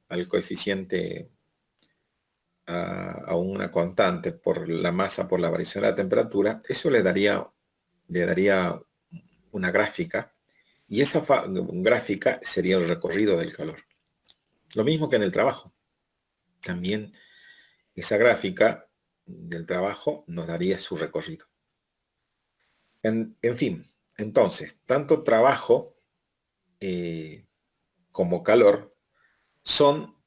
Speaker 1: al coeficiente a una constante por la masa por la variación de la temperatura, eso le daría una gráfica, y esa gráfica sería el recorrido del calor. Lo mismo que en el trabajo. También esa gráfica del trabajo nos daría su recorrido. En fin, entonces, tanto trabajo como calor son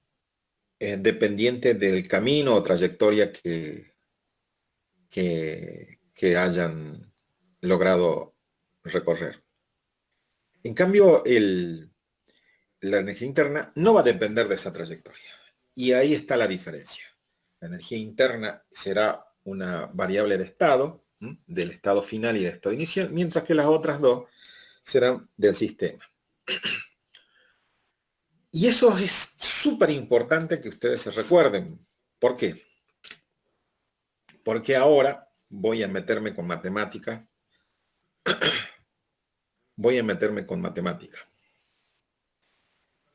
Speaker 1: dependientes del camino o trayectoria que hayan logrado recorrer. En cambio, la energía interna no va a depender de esa trayectoria. Y ahí está la diferencia. La energía interna será una variable de estado, del estado final y del estado inicial, mientras que las otras dos serán del sistema. Y eso es súper importante que ustedes se recuerden. ¿Por qué? Porque ahora voy a meterme con matemática.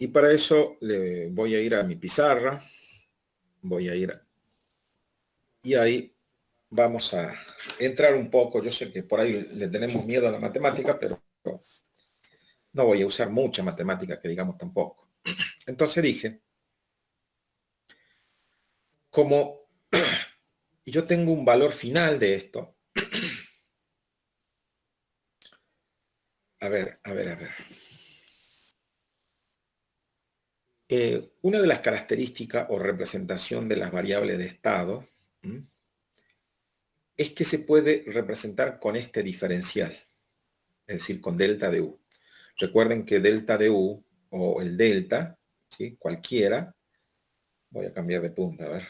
Speaker 1: Y para eso le voy a ir a mi pizarra. Y ahí vamos a entrar un poco. Yo sé que por ahí le tenemos miedo a la matemática, pero no voy a usar mucha matemática, que digamos tampoco. Entonces dije, como yo tengo un valor final de esto, a ver. Una de las características o representación de las variables de estado es que se puede representar con este diferencial, es decir, con delta de U. Recuerden que delta de U o el delta, ¿sí? Cualquiera, voy a cambiar de punta, a ver,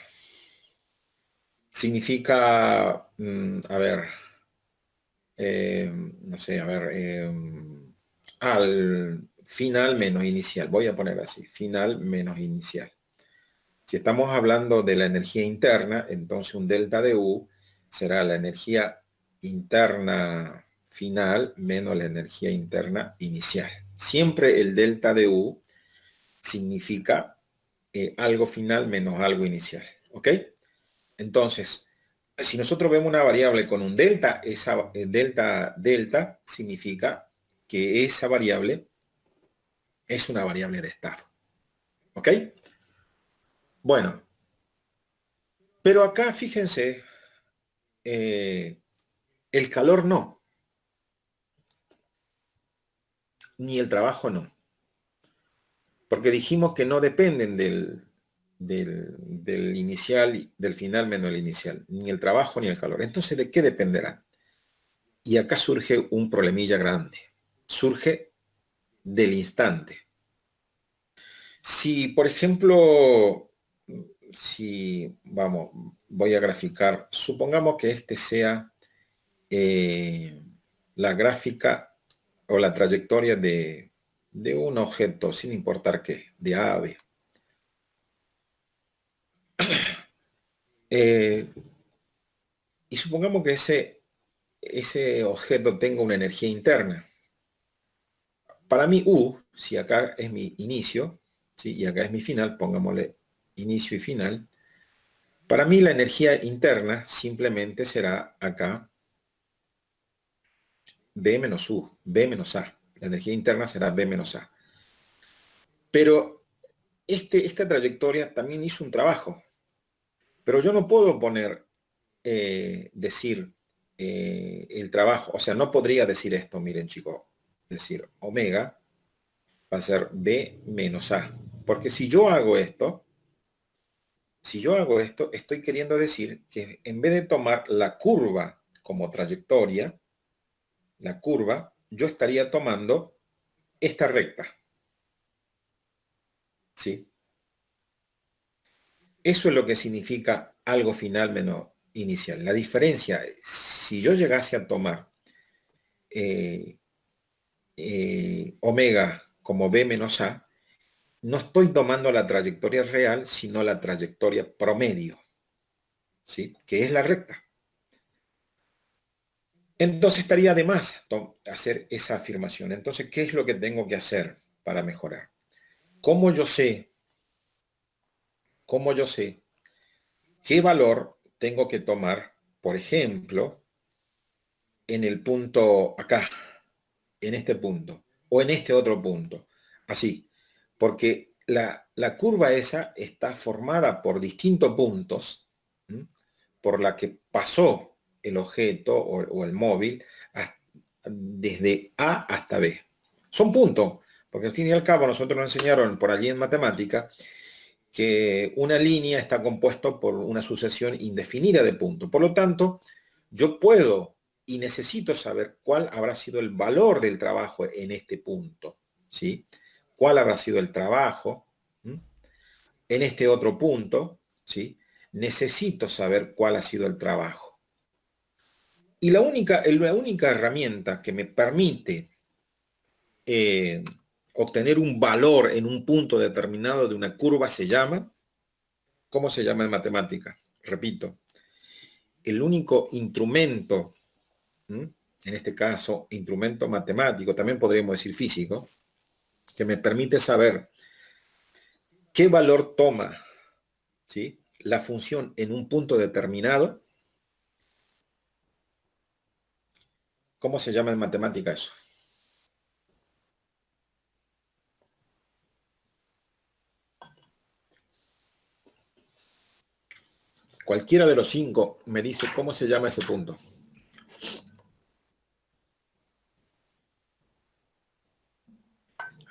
Speaker 1: significa, a ver, no sé, a ver, al final menos inicial, voy a poner así, final menos inicial. Si estamos hablando de la energía interna, entonces un delta de U será la energía interna final menos la energía interna inicial. Siempre el delta de U significa algo final menos algo inicial. ¿Ok? Entonces, si nosotros vemos una variable con un delta, esa delta significa que esa variable es una variable de estado. ¿Ok? Bueno, pero acá fíjense, el calor no, ni el trabajo no, porque dijimos que no dependen del inicial, del final menos el inicial, ni el trabajo ni el calor. Entonces, ¿de qué dependerán? Y acá surge un problemilla grande. Surge del instante. Si, por ejemplo, voy a graficar, supongamos que este sea la gráfica o la trayectoria de un objeto, sin importar qué, de A a B. Y supongamos que ese objeto tenga una energía interna. Para mí U, si acá es mi inicio, ¿sí? Y acá es mi final, pongámosle inicio y final. Para mí la energía interna simplemente será acá B menos U, B menos A. La energía interna será B menos A. Pero esta trayectoria también hizo un trabajo. Pero yo no puedo poner, decir el trabajo, o sea, no podría decir esto, miren chicos, decir omega va a ser B menos A. Porque si yo hago esto, estoy queriendo decir que en vez de tomar la curva como trayectoria, la curva, yo estaría tomando esta recta. ¿Sí? Eso es lo que significa algo final menos inicial. La diferencia, si yo llegase a tomar omega como B menos A, no estoy tomando la trayectoria real, sino la trayectoria promedio, ¿sí? Que es la recta. Entonces estaría de más hacer esa afirmación. Entonces, ¿qué es lo que tengo que hacer para mejorar? ¿Cómo yo sé? ¿Cómo yo sé qué valor tengo que tomar, por ejemplo, en el punto acá, en este punto, o en este otro punto? Así, porque la curva esa está formada por distintos puntos, ¿m? Por la que pasó el objeto o el móvil desde A hasta B. Son puntos, porque al fin y al cabo nosotros nos enseñaron por allí en matemática que una línea está compuesta por una sucesión indefinida de puntos. Por lo tanto, yo puedo y necesito saber cuál habrá sido el valor del trabajo en este punto, ¿sí? ¿Cuál habrá sido el trabajo? ¿Mm? En este otro punto, ¿sí? Necesito saber cuál ha sido el trabajo. Y la única herramienta que me permite eh, obtener un valor en un punto determinado de una curva se llama, ¿cómo se llama en matemática? Repito, el único instrumento, ¿m? En este caso, instrumento matemático, también podríamos decir físico, que me permite saber qué valor toma, ¿sí? La función en un punto determinado. ¿Cómo se llama en matemática eso? Cualquiera de los 5 me dice cómo se llama ese punto.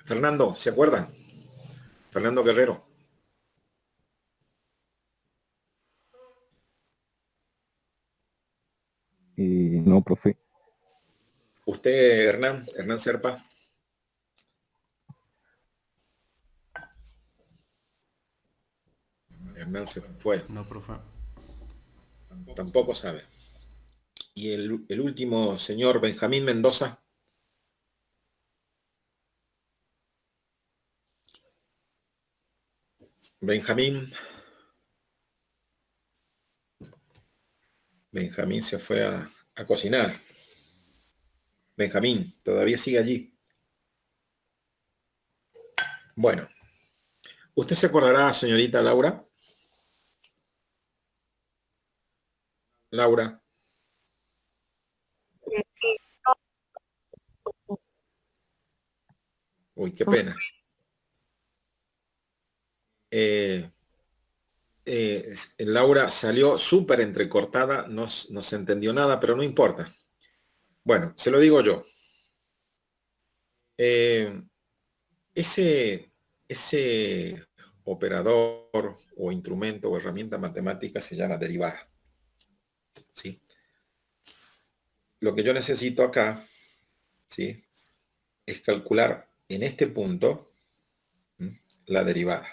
Speaker 1: Fernando, ¿se acuerdan? Fernando Guerrero.
Speaker 2: No, profe.
Speaker 1: Usted, Hernán Serpa. Hernán se fue.
Speaker 3: No, profe.
Speaker 1: Tampoco sabe. Y el último señor, Benjamín Mendoza. Benjamín se fue a cocinar. Benjamín, todavía sigue allí. Bueno, ¿usted se acordará, señorita Laura? Laura. Uy, qué pena. Laura salió súper entrecortada, no se entendió nada, pero no importa. Bueno, se lo digo yo. Ese operador o instrumento o herramienta matemática se llama derivada. ¿Sí? Lo que yo necesito acá, ¿sí? Es calcular en este punto, ¿m? La derivada.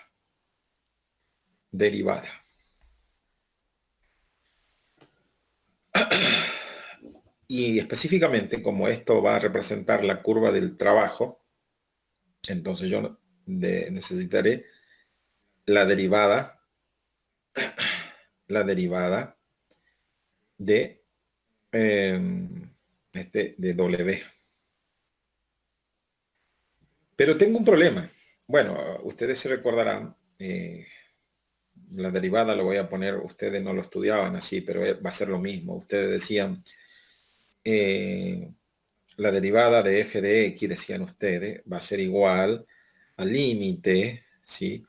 Speaker 1: Derivada. Y específicamente, como esto va a representar la curva del trabajo, entonces yo necesitaré la derivada de, de W. Pero tengo un problema. Bueno, ustedes se recordarán, la derivada lo voy a poner, ustedes no lo estudiaban así, pero va a ser lo mismo. Ustedes decían, la derivada de f de x, decían ustedes, va a ser igual al límite, ¿sí?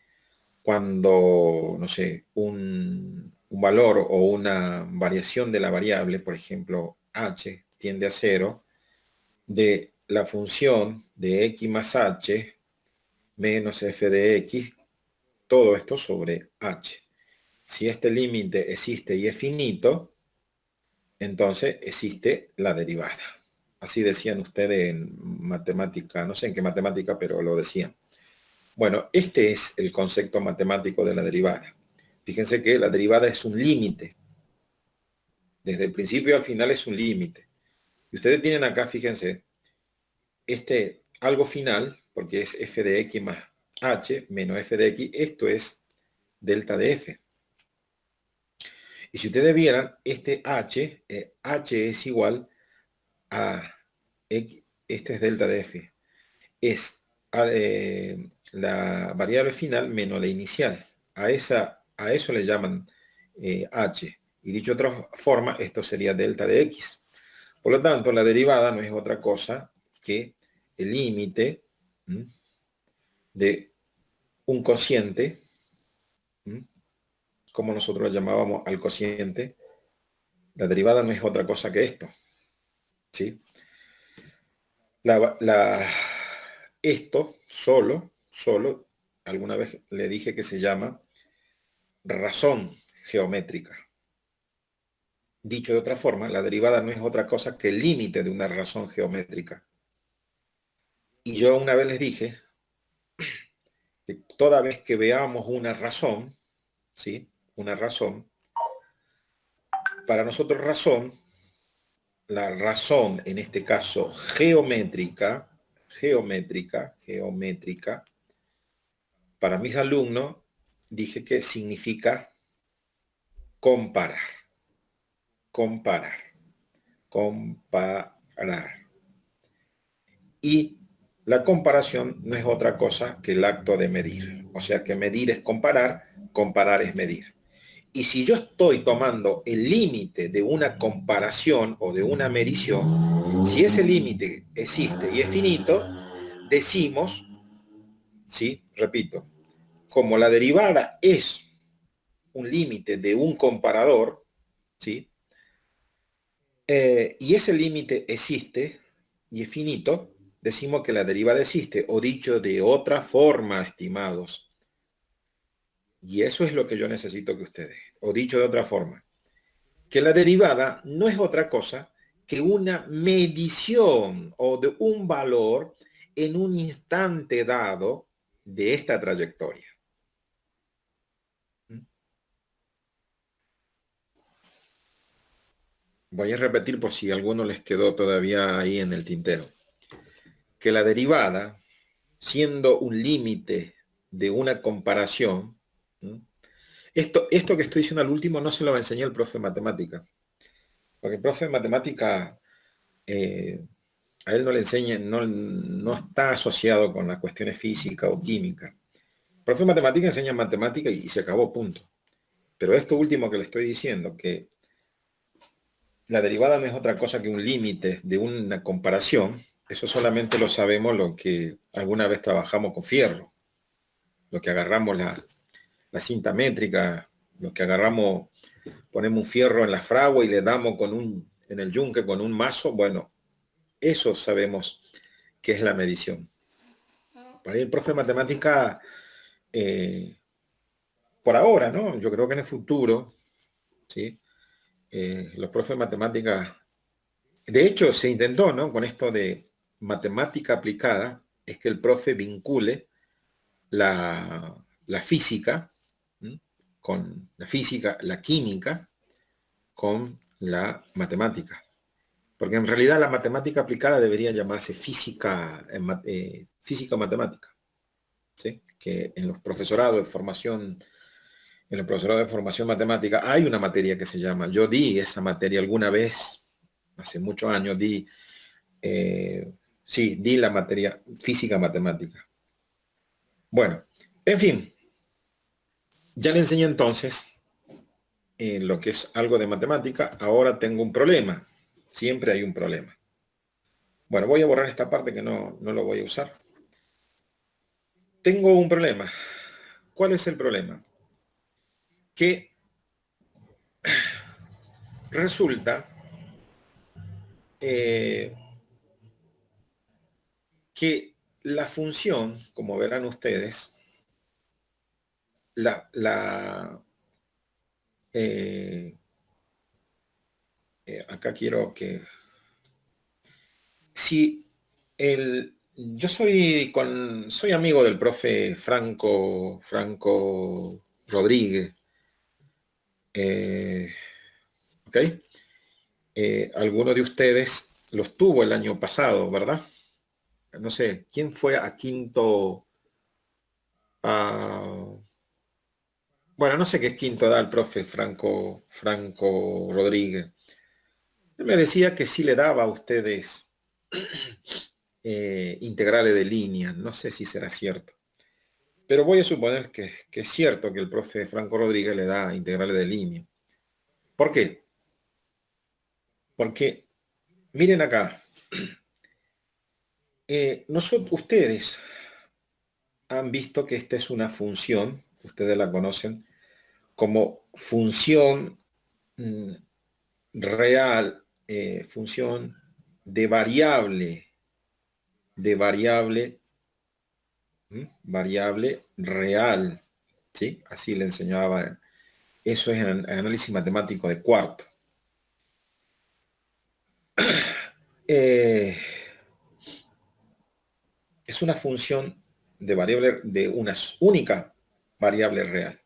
Speaker 1: Cuando, no sé, un valor o una variación de la variable, por ejemplo, h tiende a 0, de la función de x más h menos f de x, todo esto sobre h. Si este límite existe y es finito, entonces existe la derivada. Así decían ustedes en matemática, no sé en qué matemática, pero lo decían. Bueno, este es el concepto matemático de la derivada. Fíjense que la derivada es un límite. Desde el principio al final es un límite. Y ustedes tienen acá, fíjense, este algo final, porque es f de x más h menos f de x, esto es delta de f. Y si ustedes vieran, este h, h es igual a x, este es delta de f, es la variable final menos la inicial. A eso le llaman h. Y dicho de otra forma, esto sería delta de x. Por lo tanto, la derivada no es otra cosa que el límite de un cociente, como nosotros lo llamábamos al cociente. La derivada no es otra cosa que esto, ¿sí? Esto solo, alguna vez le dije que se llama razón geométrica. Dicho de otra forma, la derivada no es otra cosa que el límite de una razón geométrica. Y yo una vez les dije que toda vez que veamos una razón, ¿sí? Una razón, para nosotros razón, la razón en este caso geométrica, para mis alumnos dije que significa comparar. Y la comparación no es otra cosa que el acto de medir. O sea que medir es comparar, comparar es medir. Y si yo estoy tomando el límite de una comparación o de una medición, si ese límite existe y es finito, decimos, ¿sí? Repito, como la derivada es un límite de un comparador, ¿sí? Y ese límite existe y es finito, decimos que la derivada existe, o dicho de otra forma, estimados. Y eso es lo que yo necesito que ustedes, o dicho de otra forma, que la derivada no es otra cosa que una medición o de un valor en un instante dado de esta trayectoria. Voy a repetir por si a alguno les quedó todavía ahí en el tintero. Que la derivada, siendo un límite de una comparación, esto que estoy diciendo al último no se lo enseñé el profe de matemática. Porque el profe de matemática, a él no le enseña, no está asociado con las cuestiones física o química. El profe de matemática enseña matemática y se acabó, punto. Pero esto último que le estoy diciendo, que la derivada no es otra cosa que un límite de una comparación, eso solamente lo sabemos lo que alguna vez trabajamos con fierro, lo que agarramos la cinta métrica, lo que agarramos, ponemos un fierro en la fragua y le damos en el yunque con un mazo, bueno, eso sabemos que es la medición. Por ahí el profe de matemática, por ahora, ¿no? Yo creo que en el futuro, ¿sí? Los profes de matemática, de hecho se intentó, ¿no? Con esto de matemática aplicada, es que el profe vincule la física, ¿sí? Con la física, la química, con la matemática. Porque en realidad la matemática aplicada debería llamarse física matemática, ¿sí? Que en los profesorados de formación, en el profesorado de formación matemática hay una materia que se llama, yo di esa materia alguna vez, hace muchos años, di la materia física matemática. Bueno, en fin, ya le enseñé entonces lo que es algo de matemática. Ahora tengo un problema. Siempre hay un problema. Bueno, voy a borrar esta parte que no lo voy a usar. Tengo un problema. ¿Cuál es el problema? Que resulta eh, que la función, como verán ustedes, la, la eh, acá quiero que si yo soy amigo del profe Franco Rodríguez, eh, ¿ok? Alguno de ustedes los tuvo el año pasado, ¿verdad? No sé, ¿quién fue a quinto? a- bueno, no sé qué quinto da el profe Franco Rodríguez. Él me decía que sí le daba a ustedes integrales de línea, no sé si será cierto. Pero voy a suponer que es cierto que el profe Franco Rodríguez le da integrales de línea. ¿Por qué? Porque, miren acá, ustedes han visto que esta es una función, ustedes la conocen, como función mm, real, función de variable, variable real, ¿sí? Así le enseñaba. Eso es en análisis matemático de cuarto. Eh, es una función de variable, de una única variable real.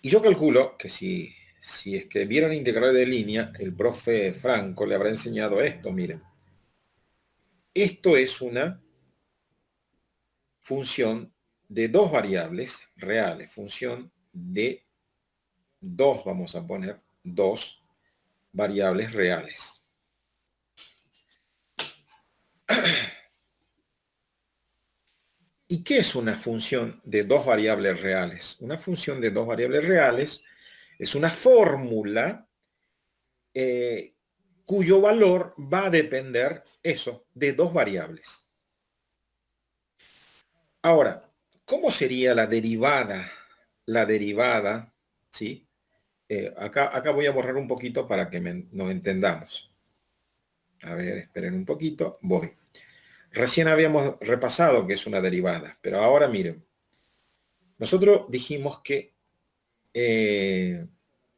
Speaker 1: Y yo calculo que si es que vieron integral de línea, el profe Franco le habrá enseñado esto, miren. Esto es una función de dos variables reales, función de dos, vamos a poner, dos variables reales. ¿Y qué es una función de dos variables reales? Una función de dos variables reales es una fórmula eh, cuyo valor va a depender, eso, de dos variables. Ahora, ¿cómo sería la derivada? La derivada, ¿sí? Acá voy a borrar un poquito para que nos entendamos. A ver, esperen un poquito, voy. Recién habíamos repasado que es una derivada, pero ahora miren, nosotros dijimos que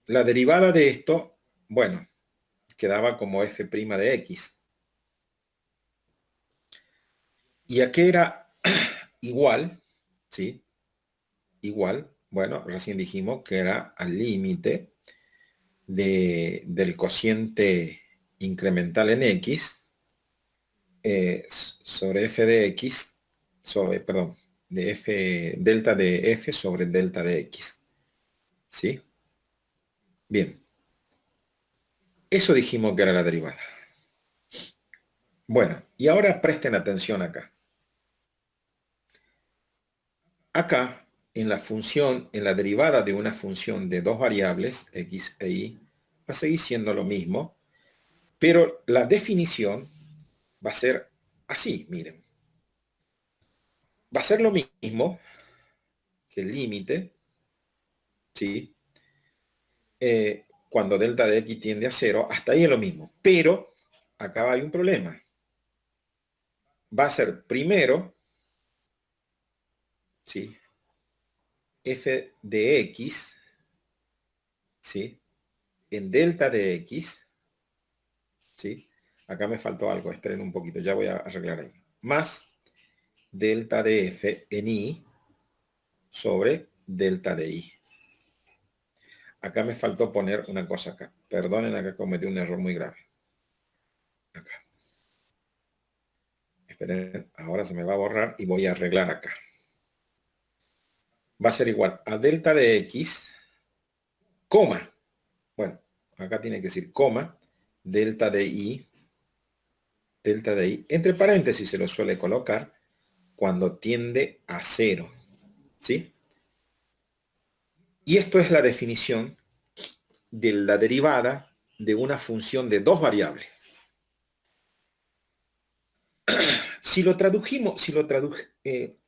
Speaker 1: la derivada de esto, bueno, quedaba como f' de x. Y aquí era igual, ¿sí? Igual, bueno, recién dijimos que era al límite del cociente incremental en x sobre f de x, perdón, de f, delta de f sobre delta de x. ¿Sí? Bien, eso dijimos que era la derivada. Bueno, y ahora presten atención acá. Acá, en la función, en la derivada de una función de dos variables, x e y, va a seguir siendo lo mismo, pero la definición va a ser así, miren. Va a ser lo mismo que el límite, ¿sí? Cuando delta de x tiende a cero, hasta ahí es lo mismo. Pero acá hay un problema. Va a ser primero, ¿sí? F de x, ¿sí? En delta de x, ¿sí? Acá me faltó algo, esperen un poquito, ya voy a arreglar ahí. Más delta de f en y sobre delta de y. Acá me faltó poner una cosa acá. Perdonen, acá cometí un error muy grave. Acá. Esperen, ahora se me va a borrar y voy a arreglar acá. Va a ser igual a delta de x, coma. Bueno, acá tiene que decir coma, delta de y, entre paréntesis se lo suele colocar cuando tiende a cero. ¿Sí? Y esto es la definición de la derivada de una función de dos variables. Si lo tradujimos, si lo traduje,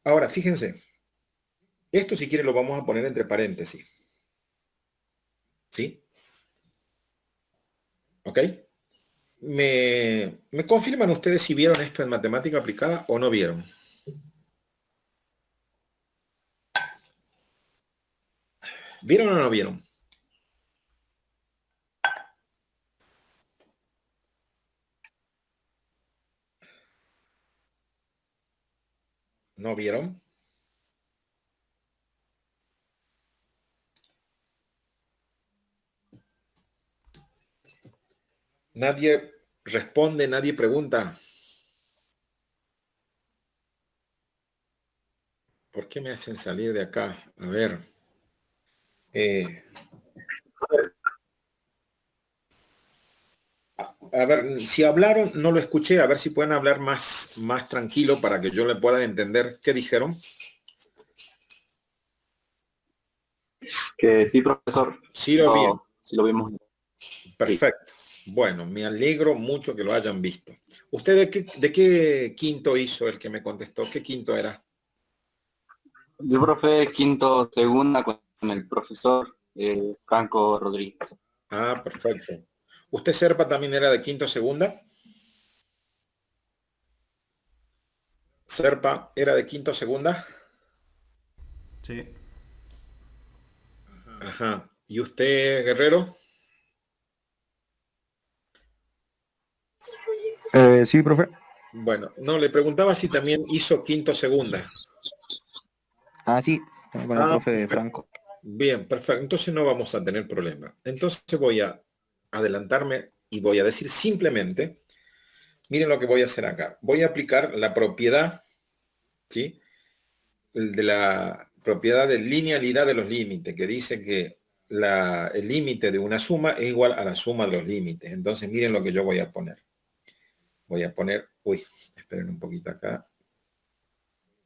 Speaker 1: ahora fíjense, esto si quiere lo vamos a poner entre paréntesis, ¿sí? ¿Ok? ¿Me confirman ustedes si vieron esto en matemática aplicada o no vieron? ¿Vieron o no vieron? ¿No vieron? Nadie responde, nadie pregunta. ¿Por qué me hacen salir de acá? A ver. A ver, si hablaron, no lo escuché. A ver si pueden hablar más tranquilo para que yo le pueda entender qué dijeron.
Speaker 3: Que sí, profesor.
Speaker 1: Sí lo vi.
Speaker 3: Sí lo vimos.
Speaker 1: Perfecto. Bueno, me alegro mucho que lo hayan visto. ¿Usted de qué quinto hizo el que me contestó? ¿Qué quinto era?
Speaker 3: Yo, profe, quinto, segunda con
Speaker 1: Sí.
Speaker 3: el profesor Franco Rodríguez.
Speaker 1: Ah, perfecto. ¿Usted, Serpa, también era de quinto segunda? Serpa era de quinto segunda.
Speaker 4: Sí.
Speaker 1: Ajá. ¿Y usted, Guerrero?
Speaker 2: Sí, profe.
Speaker 1: Bueno, no, le preguntaba si también hizo quinto segunda.
Speaker 2: Ah, sí, también con el
Speaker 1: Ah,
Speaker 2: profe
Speaker 1: perfecto.
Speaker 2: Franco.
Speaker 1: Bien, perfecto. Entonces no vamos a tener problema. Entonces voy a adelantarme y voy a decir simplemente, miren lo que voy a hacer acá. Voy a aplicar la propiedad, ¿sí? De la propiedad de linealidad de los límites, que dice que el límite de una suma es igual a la suma de los límites. Entonces miren lo que yo voy a poner. Voy a poner, uy, esperen un poquito acá.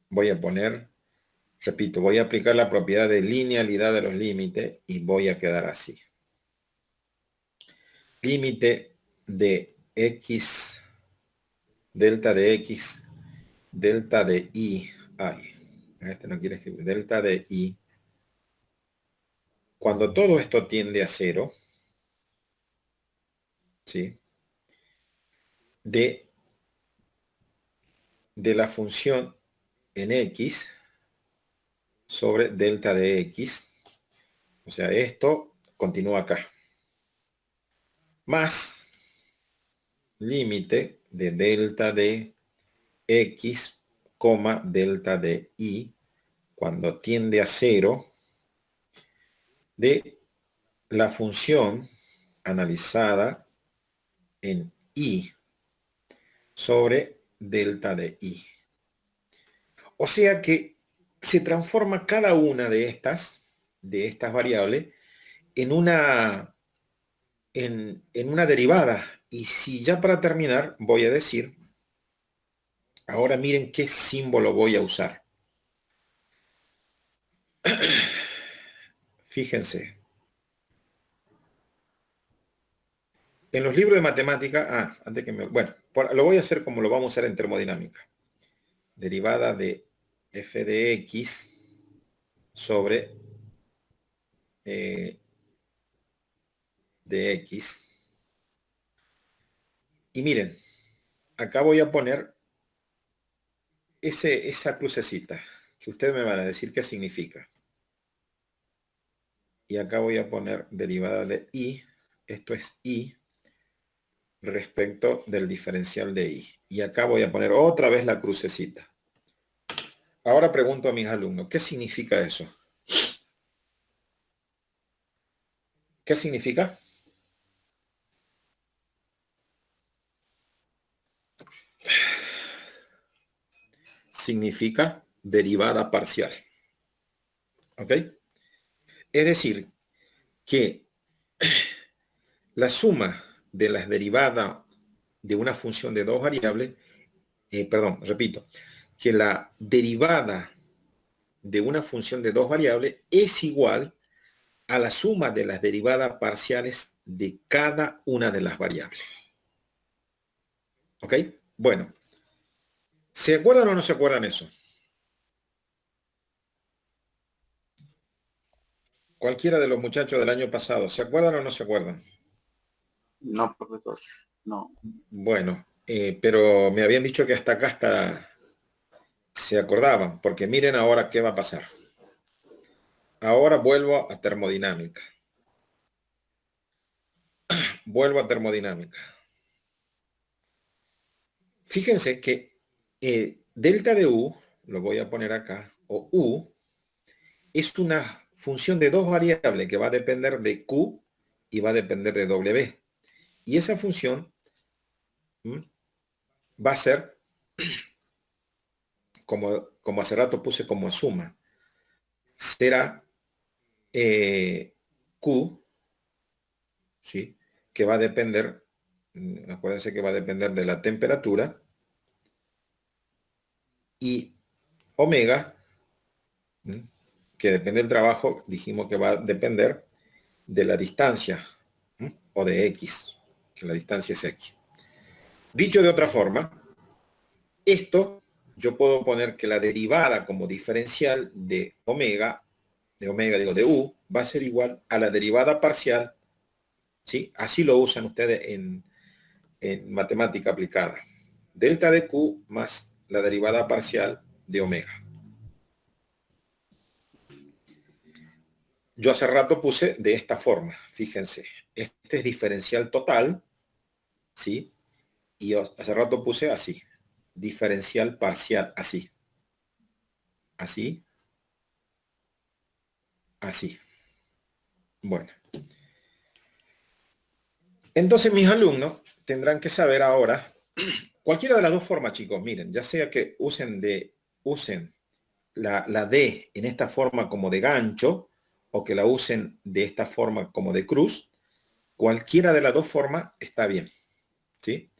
Speaker 1: Voy a poner, repito, voy a aplicar la propiedad de linealidad de los límites y voy a quedar así. Límite de x, delta de x, delta de y, ay, este no quiere escribir, delta de y. Cuando todo esto tiende a cero, ¿sí? De la función en x sobre delta de x, o sea, esto continúa acá, más límite de delta de x, coma, delta de y, cuando tiende a cero, de la función analizada en y sobre delta de y. O sea que se transforma cada una de estas variables en una derivada. Y si ya para terminar voy a decir, ahora miren qué símbolo voy a usar. Fíjense. En los libros de matemática, antes que bueno, lo voy a hacer como lo vamos a hacer en termodinámica. Derivada de f de x sobre de x. Y miren, acá voy a poner esa crucecita, que ustedes me van a decir qué significa. Y acá voy a poner derivada de y, esto es y, respecto del diferencial de y. Y acá voy a poner otra vez la crucecita. Ahora pregunto a mis alumnos, ¿qué significa eso? ¿Qué significa? Significa derivada parcial. ¿Ok? Es decir, que la suma de las derivadas de una función de dos variables, perdón, repito, que la derivada de una función de dos variables es igual a la suma de las derivadas parciales de cada una de las variables. ¿Ok? Bueno, ¿Se acuerdan o no se acuerdan eso? Cualquiera de los muchachos del año pasado, ¿se acuerdan o no se acuerdan?
Speaker 3: No, profesor. No.
Speaker 1: Bueno, pero me habían dicho que hasta acá se acordaban, porque miren ahora qué va a pasar. Ahora vuelvo a termodinámica. Vuelvo a termodinámica. Fíjense que delta de U, lo voy a poner acá, o U, es una función de dos variables que va a depender de Q y va a depender de W. Y esa función va a ser, como hace rato puse como suma, será Q, ¿sí? Que va a depender, acuérdense que va a depender de la temperatura, y omega, que depende del trabajo, dijimos que va a depender de la distancia, o de X, que la distancia es X. Dicho de otra forma, esto yo puedo poner que la derivada como diferencial de omega digo, de U, va a ser igual a la derivada parcial, ¿sí? Así lo usan ustedes en matemática aplicada. Delta de Q más la derivada parcial de omega. Yo hace rato puse de esta forma, fíjense. Este es diferencial total, ¿sí? Y hace rato puse así, diferencial parcial, así. Así. Así. Bueno. Entonces mis alumnos tendrán que saber ahora, cualquiera de las dos formas, chicos, miren, ya sea que usen la D en esta forma como de gancho, o que la usen de esta forma como de cruz, cualquiera de las dos formas está bien, ¿sí?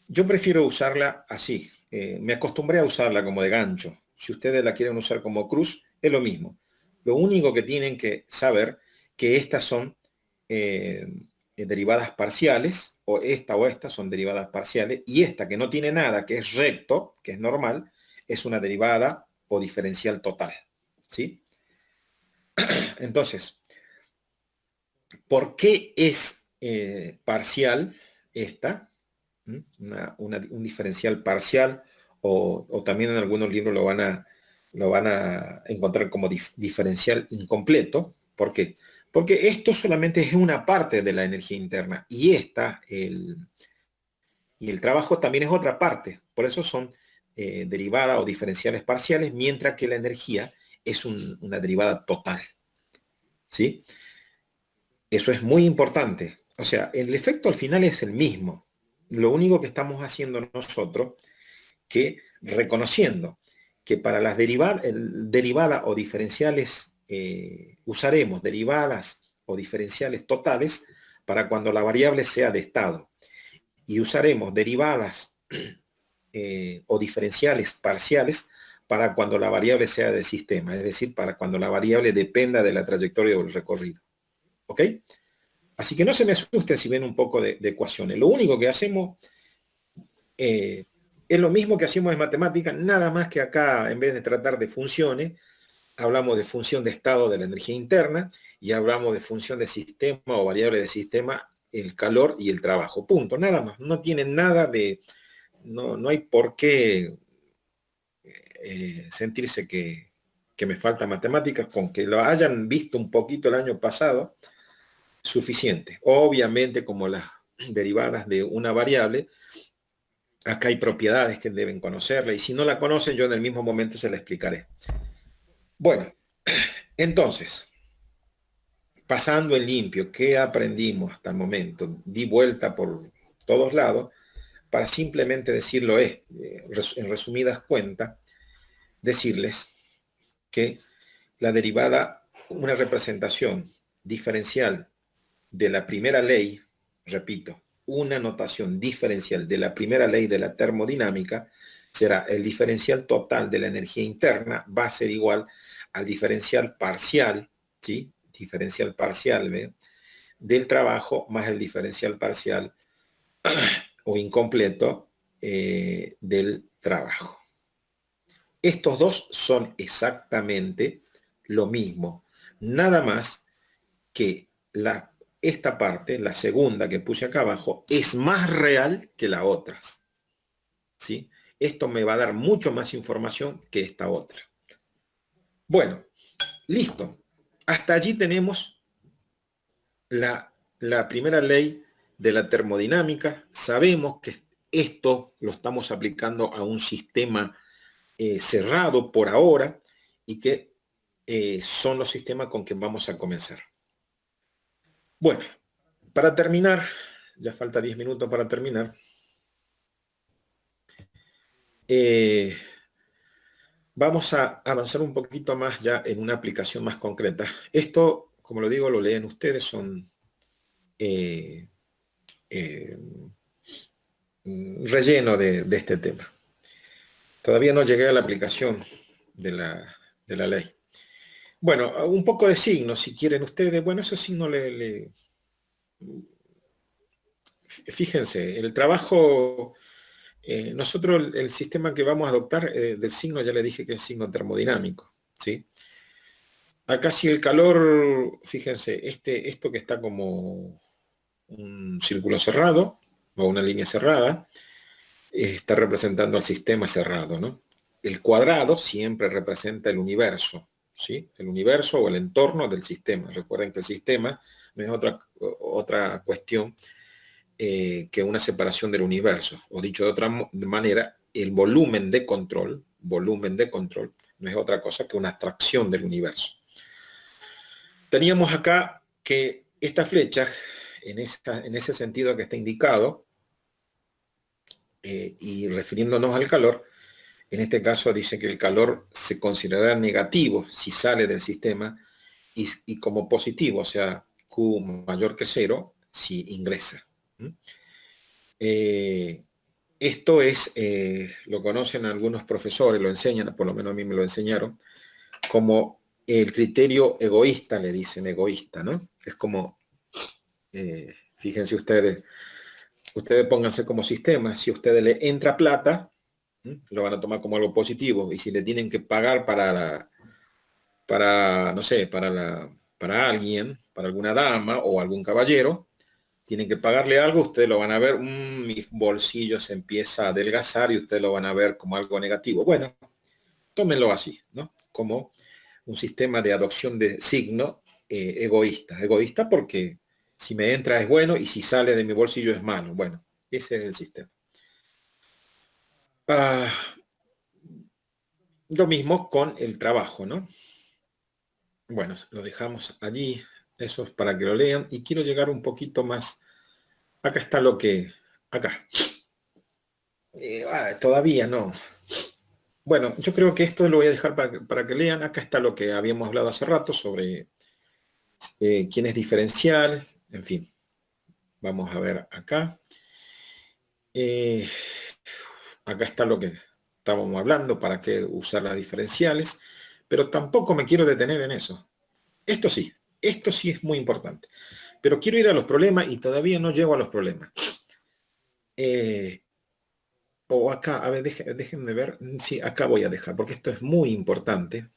Speaker 1: Yo prefiero usarla así, me acostumbré a usarla como de gancho. Si ustedes la quieren usar como cruz, es lo mismo. Lo único que tienen que saber que estas son derivadas parciales, o esta son derivadas parciales, y esta que no tiene nada, que es recto, que es normal, es una derivada o diferencial total, ¿sí? Entonces, ¿por qué es parcial esta? Un diferencial parcial, o también en algunos libros lo van a encontrar como diferencial incompleto. ¿Por qué? Porque esto solamente es una parte de la energía interna, y el trabajo también es otra parte. Por eso son derivadas o diferenciales parciales, mientras que la energía es una derivada total, ¿sí? Eso es muy importante. O sea, el efecto al final es el mismo. Lo único que estamos haciendo nosotros, que reconociendo que para las derivadas o diferenciales, usaremos derivadas o diferenciales totales para cuando la variable sea de estado. Y usaremos derivadas o diferenciales parciales para cuando la variable sea de sistema, es decir, para cuando la variable dependa de la trayectoria del recorrido. ¿Ok? Así que no se me asusten si ven un poco de ecuaciones. Lo único que hacemos es lo mismo que hacemos en matemáticas, nada más que acá, en vez de tratar de funciones, hablamos de función de estado de la energía interna, y hablamos de función de sistema o variable de sistema, el calor y el trabajo. Punto, nada más. No tienen nada de... No hay por qué sentirse que me falta matemáticas. Con que lo hayan visto un poquito el año pasado, suficiente. Obviamente, como las derivadas de una variable, acá hay propiedades que deben conocerla, y si no la conocen, yo en el mismo momento se la explicaré. Bueno, entonces, pasando en limpio, ¿qué aprendimos hasta el momento? Di vuelta por todos lados para simplemente decirlo en resumidas cuentas, decirles que la derivada, una representación diferencial de la primera ley, repito, una notación diferencial de la primera ley de la termodinámica, será el diferencial total de la energía interna, va a ser igual al diferencial parcial, ¿sí? Diferencial parcial, ¿ve? Del trabajo más el diferencial parcial o incompleto del trabajo. Estos dos son exactamente lo mismo. Nada más que esta parte, la segunda que puse acá abajo, es más real que las otras. ¿Sí? Esto me va a dar mucho más información que esta otra. Bueno, listo. Hasta allí tenemos la primera ley de la termodinámica. Sabemos que esto lo estamos aplicando a un sistema cerrado por ahora y que son los sistemas con que vamos a comenzar. Bueno, para terminar, ya falta 10 minutos para terminar. Vamos a avanzar un poquito más ya en una aplicación más concreta. Esto, como lo digo, lo leen ustedes, son relleno de este tema. Todavía no llegué a la aplicación de la ley. Bueno, un poco de signos, si quieren ustedes. Bueno, esos signos fíjense, el trabajo, nosotros el sistema que vamos a adoptar del signo, ya le dije que es signo termodinámico, ¿sí? Acá si el calor, fíjense, esto que está como un círculo cerrado o una línea cerrada, está representando al sistema cerrado, ¿no? El cuadrado siempre representa el universo, ¿sí? El universo o el entorno del sistema. Recuerden que el sistema no es otra cuestión que una separación del universo. O dicho de otra manera, el volumen de control no es otra cosa que una abstracción del universo. Teníamos acá que esta flecha, en ese sentido que está indicado, y refiriéndonos al calor, en este caso dice que el calor se considerará negativo si sale del sistema y como positivo, o sea, Q mayor que 0, si ingresa. Esto es, lo conocen algunos profesores, lo enseñan, por lo menos a mí me lo enseñaron, como el criterio egoísta, le dicen egoísta, ¿no? Es como, fíjense ustedes pónganse como sistema, si a ustedes le entra plata, lo van a tomar como algo positivo, y si le tienen que pagar no sé, para alguien, para alguna dama o algún caballero, tienen que pagarle algo, ustedes lo van a ver, mi bolsillo se empieza a adelgazar y ustedes lo van a ver como algo negativo. Bueno, tómenlo así, ¿no? Como un sistema de adopción de signo egoísta. Egoísta porque si me entra es bueno y si sale de mi bolsillo es malo. Bueno, ese es el sistema. Lo mismo con el trabajo, ¿no? Bueno, lo dejamos allí. Eso es para que lo lean. Y quiero llegar un poquito más. Acá está lo que... Acá. Todavía no. Bueno, yo creo que esto lo voy a dejar para que lean. Acá está lo que habíamos hablado hace rato sobre quién es diferencial. En fin. Vamos a ver acá. Acá está lo que estábamos hablando, para qué usar las diferenciales. Pero tampoco me quiero detener en eso. Esto sí es muy importante. Pero quiero ir a los problemas y todavía no llego a los problemas. O acá, a ver, déjenme ver. Sí, acá voy a dejar, porque esto es muy importante.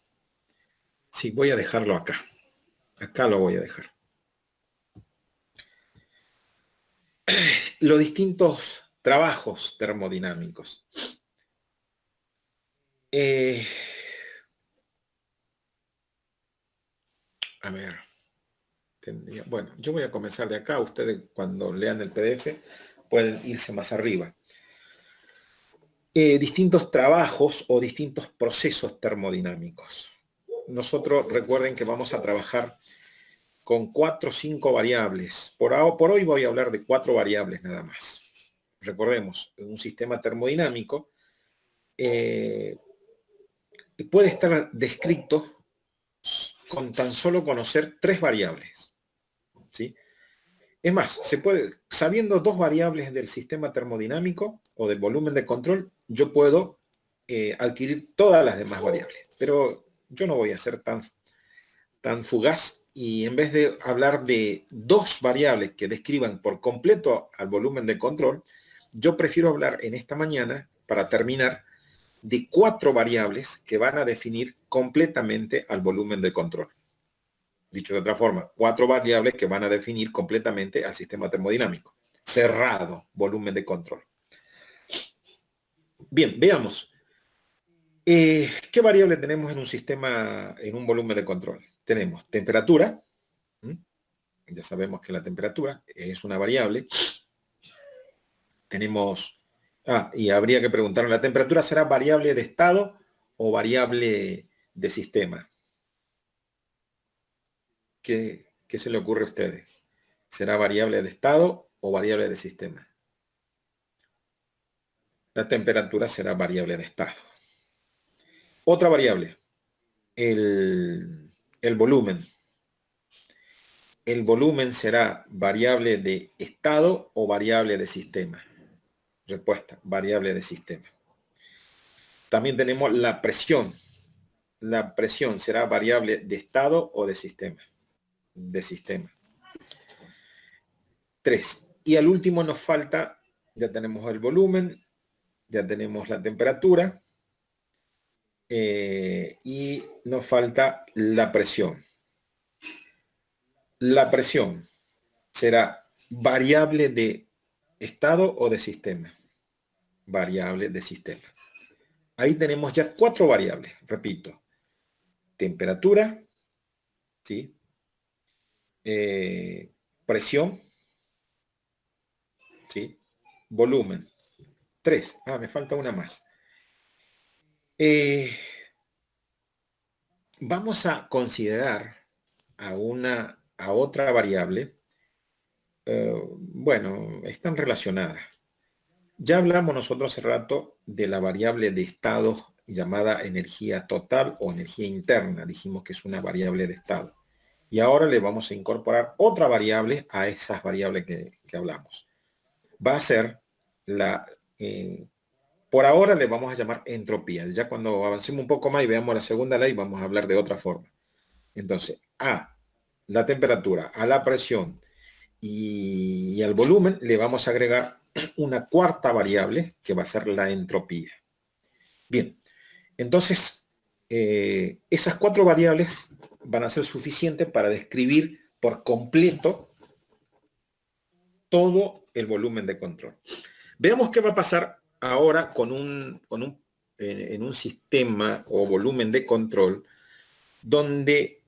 Speaker 1: Sí, voy a dejarlo acá. Acá lo voy a dejar. Los distintos trabajos termodinámicos. A ver. Bueno, yo voy a comenzar de acá. Ustedes cuando lean el PDF pueden irse más arriba. Distintos trabajos o distintos procesos termodinámicos. Nosotros recuerden que vamos a trabajar con 4 o 5 variables. Por hoy voy a hablar de 4 variables nada más. Recordemos, un sistema termodinámico puede estar descrito con tan solo conocer 3 variables. ¿Sí? Es más, sabiendo 2 variables del sistema termodinámico o del volumen de control, yo puedo adquirir todas las demás variables. Pero yo no voy a ser tan fugaz, y en vez de hablar de 2 variables que describan por completo al volumen de control, yo prefiero hablar en esta mañana, para terminar, de 4 variables que van a definir completamente al volumen de control. Dicho de otra forma, 4 variables que van a definir completamente al sistema termodinámico. Cerrado, volumen de control. Bien, veamos. ¿Qué variable tenemos en un sistema, en un volumen de control? Tenemos temperatura. Ya sabemos que la temperatura es una variable. Tenemos... y habría que preguntar, ¿la temperatura será variable de estado o variable de sistema? ¿Qué se le ocurre a ustedes? ¿Será variable de estado o variable de sistema? La temperatura será variable de estado. Otra variable, el volumen. ¿El volumen será variable de estado o variable de sistema? Respuesta, variable de sistema. También tenemos la presión. ¿La presión será variable de estado o de sistema? De sistema. 3. Y al último nos falta, ya tenemos el volumen, ya tenemos la temperatura, y nos falta la presión. La presión será variable de estado o de sistema. Variable de sistema. Ahí tenemos ya 4 variables, repito. Temperatura, ¿sí? Presión, ¿sí? Volumen. 3. Me falta una más. Vamos a considerar a otra variable. Bueno, están relacionadas. Ya hablamos nosotros hace rato de la variable de estado llamada energía total o energía interna. Dijimos que es una variable de estado. Y ahora le vamos a incorporar otra variable a esas variables que hablamos. Va a ser la... por ahora le vamos a llamar entropía. Ya cuando avancemos un poco más y veamos la segunda ley, vamos a hablar de otra forma. Entonces, a la temperatura, a la presión y al volumen le vamos a agregar una cuarta variable que va a ser la entropía. Bien, entonces esas 4 variables van a ser suficientes para describir por completo todo el volumen de control. Veamos qué va a pasar ahora en un sistema o volumen de control donde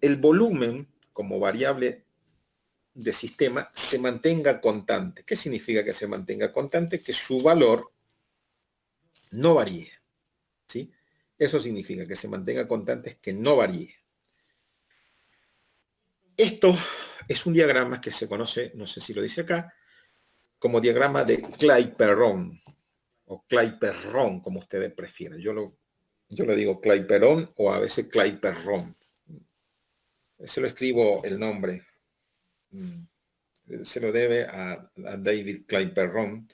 Speaker 1: el volumen como variable de sistema se mantenga constante. ¿Qué significa que se mantenga constante? Que su valor no varíe. ¿Sí? Eso significa que se mantenga constante, que no varíe. Esto es un diagrama que se conoce, no sé si lo dice acá, como diagrama de Clapeyron o Clapeyron, como ustedes prefieran. Yo lo digo Clapeyron o a veces Clapeyron. Se lo escribo el nombre. Se lo debe a David Clapeyron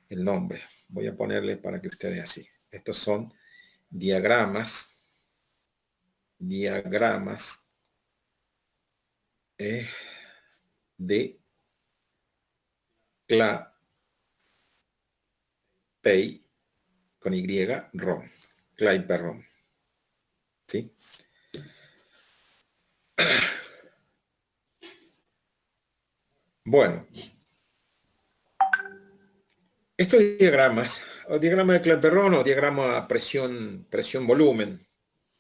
Speaker 1: el nombre. Voy a ponerle para que ustedes así. Estos son diagramas de Clapey con Y, Ron. Clapeyron. ¿Sí? Bueno. Estos diagramas, o diagrama de Clapeyron o diagrama presión-volumen,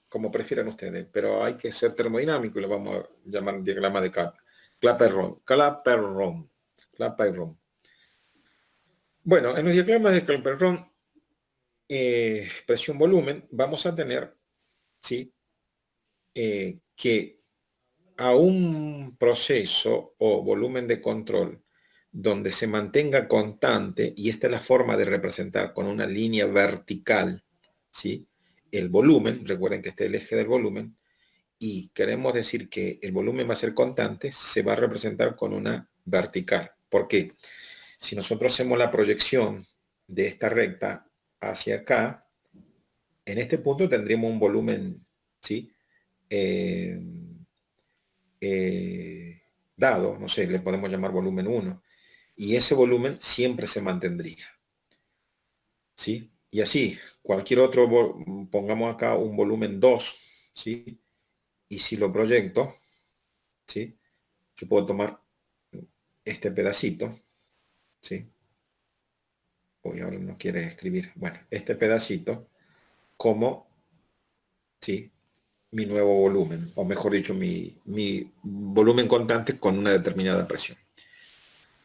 Speaker 1: como prefieran ustedes, pero hay que ser termodinámico y lo vamos a llamar diagrama de Clapeyron. Bueno, en los diagramas de Clapeyron, presión-volumen, vamos a tener, ¿sí? Que a un proceso o volumen de control donde se mantenga constante, y esta es la forma de representar con una línea vertical, ¿sí? El volumen, recuerden que este es el eje del volumen, y queremos decir que el volumen va a ser constante, se va a representar con una vertical. ¿Por qué? Si nosotros hacemos la proyección de esta recta hacia acá, en este punto tendríamos un volumen, ¿sí? Dado, no sé, le podemos llamar volumen 1. Y ese volumen siempre se mantendría. ¿Sí? Y así, cualquier otro, pongamos acá un volumen 2, ¿sí? Y si lo proyecto, ¿sí? Yo puedo tomar este pedacito, ¿sí? Hoy ahora no quiere escribir. Bueno, este pedacito como, ¿sí? Mi nuevo volumen, o mejor dicho, mi volumen constante con una determinada presión.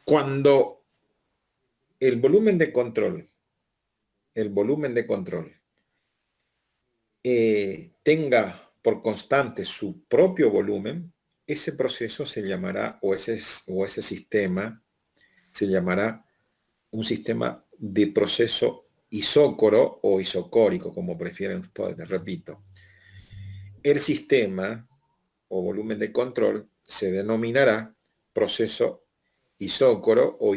Speaker 1: Cuando el volumen de control, el volumen de control tenga por constante su propio volumen, ese proceso se llamará, o ese sistema se llamará un sistema de proceso isócoro o isocórico, como prefieren ustedes, repito. El sistema o volumen de control se denominará proceso isócoro o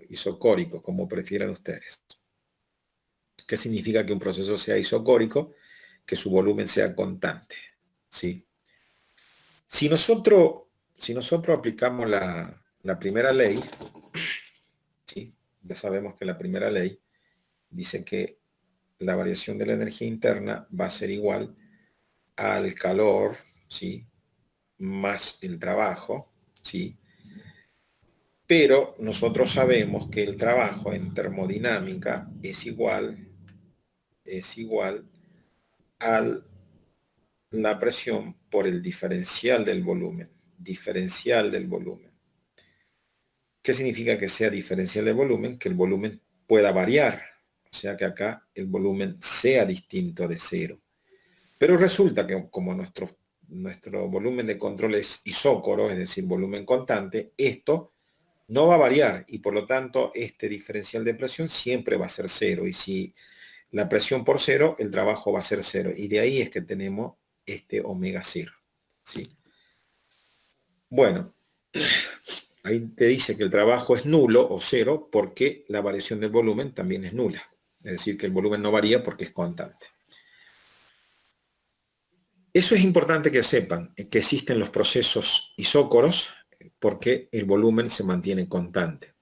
Speaker 1: isocórico, como prefieran ustedes. ¿Qué significa que un proceso sea isocórico? Que su volumen sea constante, ¿sí? Si nosotros aplicamos la primera ley, ¿sí? Ya sabemos que la primera ley dice que la variación de la energía interna va a ser igual al calor, ¿sí? Más el trabajo, ¿sí? Pero nosotros sabemos que el trabajo en termodinámica es igual a la presión por el diferencial del volumen. Diferencial del volumen. ¿Qué significa que sea diferencial del volumen? Que el volumen pueda variar. O sea que acá el volumen sea distinto de cero. Pero resulta que como nuestro volumen de control es isócoro, es decir, volumen constante, esto no va a variar y por lo tanto este diferencial de presión siempre va a ser cero. Y si la presión por cero, el trabajo va a ser cero. Y de ahí es que tenemos este omega cero, ¿sí? Bueno, ahí te dice que el trabajo es nulo o cero porque la variación del volumen también es nula. Es decir, que el volumen no varía porque es constante. Eso es importante que sepan, que existen los procesos isócoros porque el volumen se mantiene constante.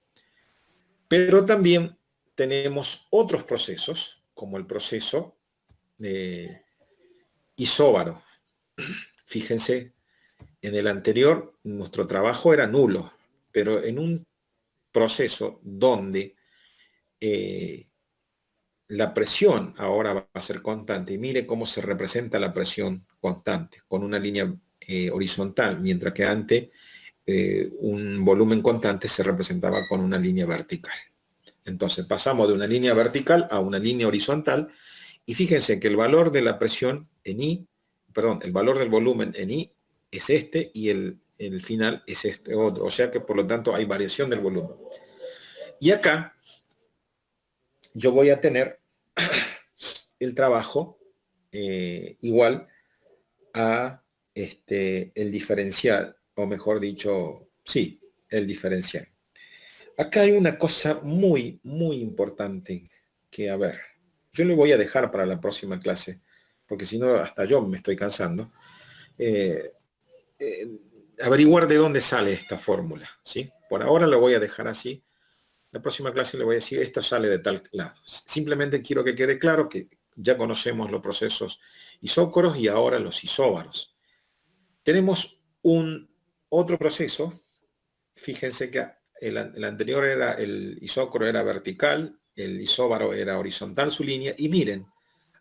Speaker 1: Pero también tenemos otros procesos, como el proceso isóbaro. Fíjense, en el anterior nuestro trabajo era nulo, pero en un proceso donde la presión ahora va a ser constante, y mire cómo se representa la presión constante, con una línea horizontal, mientras que antes un volumen constante se representaba con una línea vertical. Entonces pasamos de una línea vertical a una línea horizontal y fíjense que el valor de la presión en I, perdón, el valor del volumen en I es este y el final es este otro. O sea que por lo tanto hay variación del volumen. Y acá yo voy a tener el trabajo igual a el diferencial, o mejor dicho, sí, el diferencial. Acá hay una cosa muy, muy importante que, a ver, yo le voy a dejar para la próxima clase, porque si no, hasta yo me estoy cansando, eh, eh, averiguar de dónde sale esta fórmula, ¿sí? Por ahora lo voy a dejar así. La próxima clase le voy a decir, esto sale de tal lado. Simplemente quiero que quede claro que ya conocemos los procesos isócoros y ahora los isóbaros. Tenemos un otro proceso. Fíjense que el anterior era, el isócoro era vertical, el isóbaro era horizontal su línea, y miren,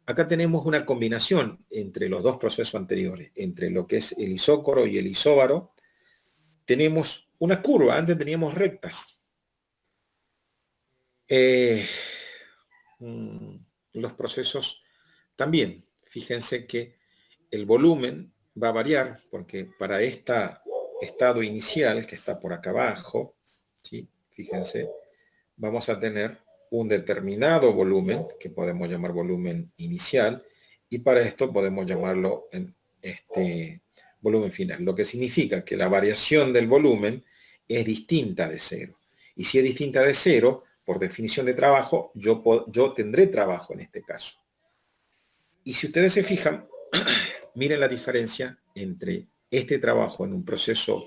Speaker 1: acá tenemos una combinación entre los dos procesos anteriores, entre lo que es el isócoro y el isóbaro, tenemos una curva, antes teníamos rectas. Los procesos también, fíjense que el volumen va a variar, porque para este estado inicial, que está por acá abajo, ¿sí? Fíjense, vamos a tener un determinado volumen, que podemos llamar volumen inicial, y para esto podemos llamarlo en volumen final, lo que significa que la variación del volumen es distinta de cero. Y si es distinta de cero, por definición de trabajo, yo tendré trabajo en este caso. Y si ustedes se fijan, miren la diferencia entre este trabajo en un proceso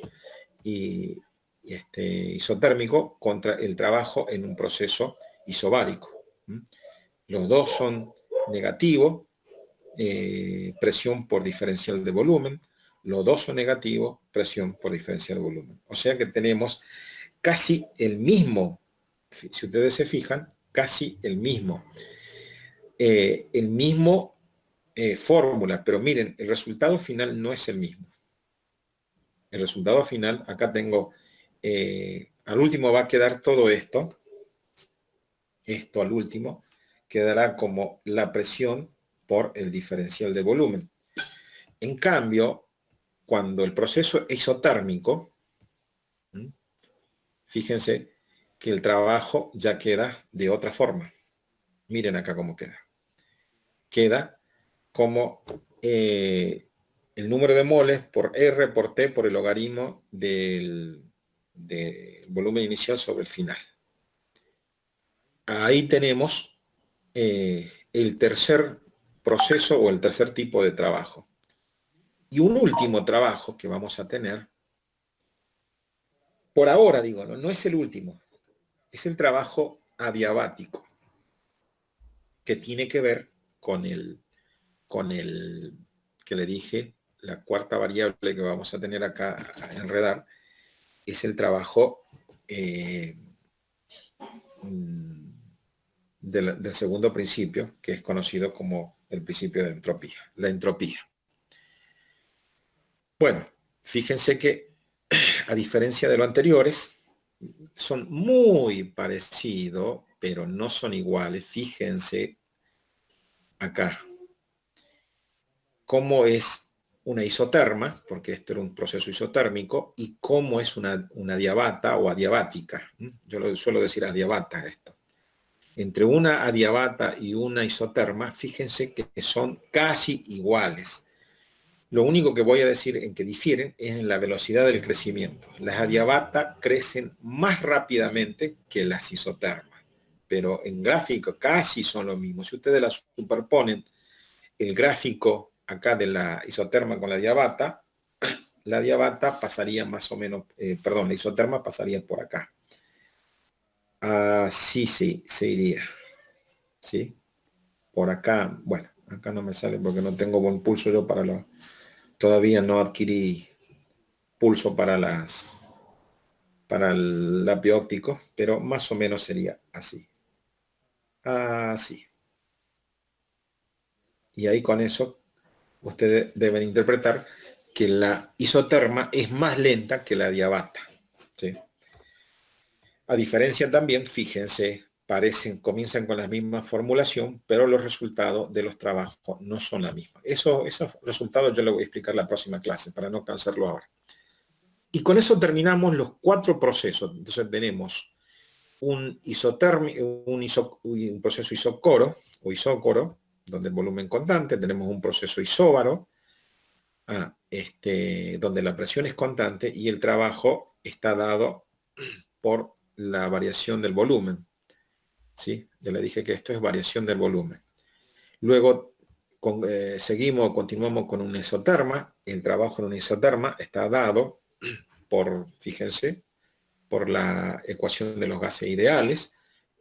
Speaker 1: isotérmico contra el trabajo en un proceso isobárico. Los dos son negativos, presión por diferencial de volumen. Los dos son negativos, presión por diferencial de volumen. O sea que tenemos casi el mismo, si ustedes se fijan, casi el mismo fórmula, pero miren, el resultado final no es el mismo. El resultado final, acá tengo, al último va a quedar todo esto al último, quedará como la presión por el diferencial de volumen. En cambio, cuando el proceso es isotérmico, fíjense que el trabajo ya queda de otra forma. Miren acá cómo queda. Queda como el número de moles por R por T por el logaritmo del volumen inicial sobre el final. Ahí tenemos el tercer proceso o el tercer tipo de trabajo. Y un último trabajo que vamos a tener, por ahora digo, no es el último, es el trabajo adiabático, que tiene que ver con el que le dije, la cuarta variable que vamos a tener acá a enredar, es el trabajo del segundo principio, que es conocido como el principio de entropía, la entropía. Bueno, fíjense que a diferencia de lo anteriores, son muy parecidos, pero no son iguales. Fíjense acá cómo es una isoterma, porque este era un proceso isotérmico, y cómo es una adiabata o adiabática. Yo lo suelo decir adiabata esto. Entre una adiabata y una isoterma, fíjense que son casi iguales. Lo único que voy a decir en que difieren es en la velocidad del crecimiento. Las adiabatas crecen más rápidamente que las isotermas, pero en gráfico casi son lo mismo. Si ustedes las superponen, el gráfico acá de la isoterma con la adiabata pasaría más o menos, la isoterma pasaría por acá. Así sí, se iría. ¿Sí? Por acá, bueno, acá no me sale porque no tengo buen pulso yo para lo... Todavía no adquirí pulso para el lápiz óptico, pero más o menos sería así. Así. Y ahí con eso ustedes deben interpretar que la isoterma es más lenta que la adiabata. ¿Sí? A diferencia también, fíjense, comienzan con la misma formulación, pero los resultados de los trabajos no son la misma. Esos resultados yo les voy a explicar la próxima clase para no cansarlo ahora. Y con eso terminamos los 4 procesos. Entonces tenemos un proceso isocoro o isócoro, donde el volumen constante, tenemos un proceso isóbaro, donde la presión es constante y el trabajo está dado por la variación del volumen. ¿Sí? Ya le dije que esto es variación del volumen. Luego continuamos con una isoterma. El trabajo en una isoterma está dado fíjense, por la ecuación de los gases ideales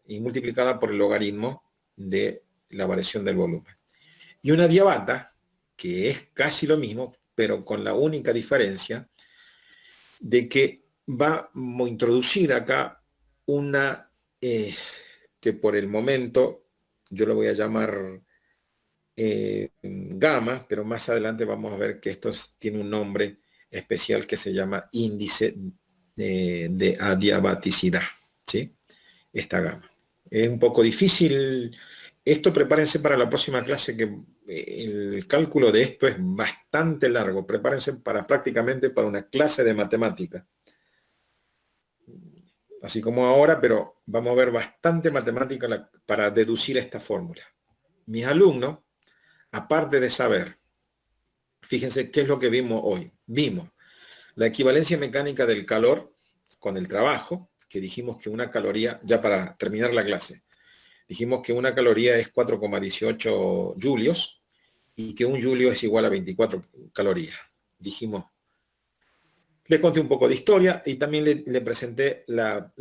Speaker 1: y multiplicada por el logaritmo de la variación del volumen. Y una adiabata, que es casi lo mismo, pero con la única diferencia de que va a introducir acá una que por el momento yo lo voy a llamar gamma, pero más adelante vamos a ver que esto tiene un nombre especial que se llama índice de adiabaticidad, ¿sí? Esta gama. Es un poco difícil. Esto prepárense para la próxima clase, que el cálculo de esto es bastante largo. Prepárense prácticamente para una clase de matemática. Así como ahora, pero vamos a ver bastante matemática para deducir esta fórmula. Mis alumnos, aparte de saber, fíjense qué es lo que vimos hoy. Vimos la equivalencia mecánica del calor con el trabajo, que dijimos que una caloría, ya para terminar la clase, dijimos que una caloría es 4,18 julios y que un julio es igual a 24 calorías. Dijimos, le conté un poco de historia y también le presenté la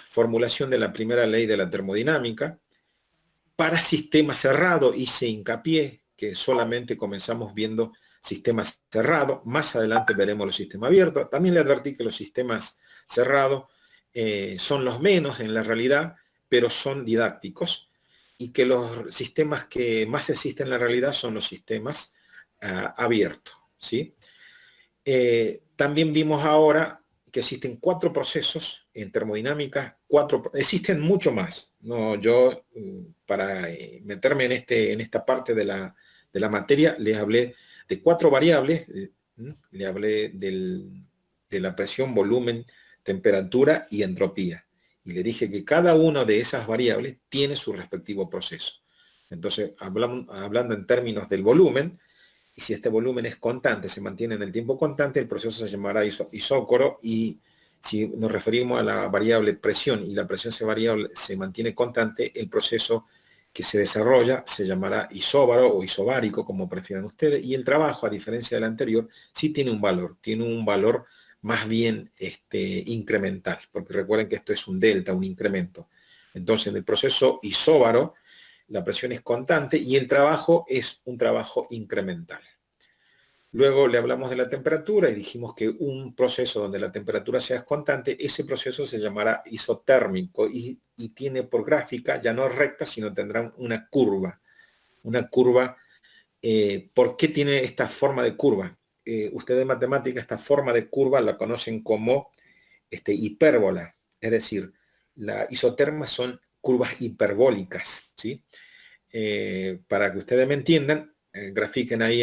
Speaker 1: formulación de la primera ley de la termodinámica Para sistema cerrado hice hincapié que solamente comenzamos viendo sistemas cerrados. Más adelante veremos los sistemas abiertos. También le advertí que los sistemas cerrados son los menos en la realidad, pero son didácticos, y que los sistemas que más existen en la realidad son los sistemas abiertos, ¿sí? También vimos ahora que existen 4 procesos en termodinámica, existen mucho más. No, yo, para meterme en esta parte de la materia, les hablé de 4 variables, le hablé de la presión, volumen, temperatura y entropía. Y le dije que cada una de esas variables tiene su respectivo proceso. Entonces, hablando en términos del volumen, y si este volumen es constante, se mantiene en el tiempo constante, el proceso se llamará isócoro, y si nos referimos a la variable presión y la presión se mantiene constante, el proceso que se desarrolla se llamará isóbaro o isobárico, como prefieran ustedes, y el trabajo, a diferencia del anterior, sí tiene un valor más bien incremental, porque recuerden que esto es un delta, un incremento. Entonces, en el proceso isóbaro, la presión es constante y el trabajo es un trabajo incremental. Luego le hablamos de la temperatura y dijimos que un proceso donde la temperatura sea constante, ese proceso se llamará isotérmico y tiene por gráfica, ya no recta, sino tendrá una curva. Una curva, ¿por qué tiene esta forma de curva? Ustedes en matemática esta forma de curva la conocen como hipérbola, es decir, las isotermas son curvas hiperbólicas, ¿sí? Para que ustedes me entiendan, grafiquen ahí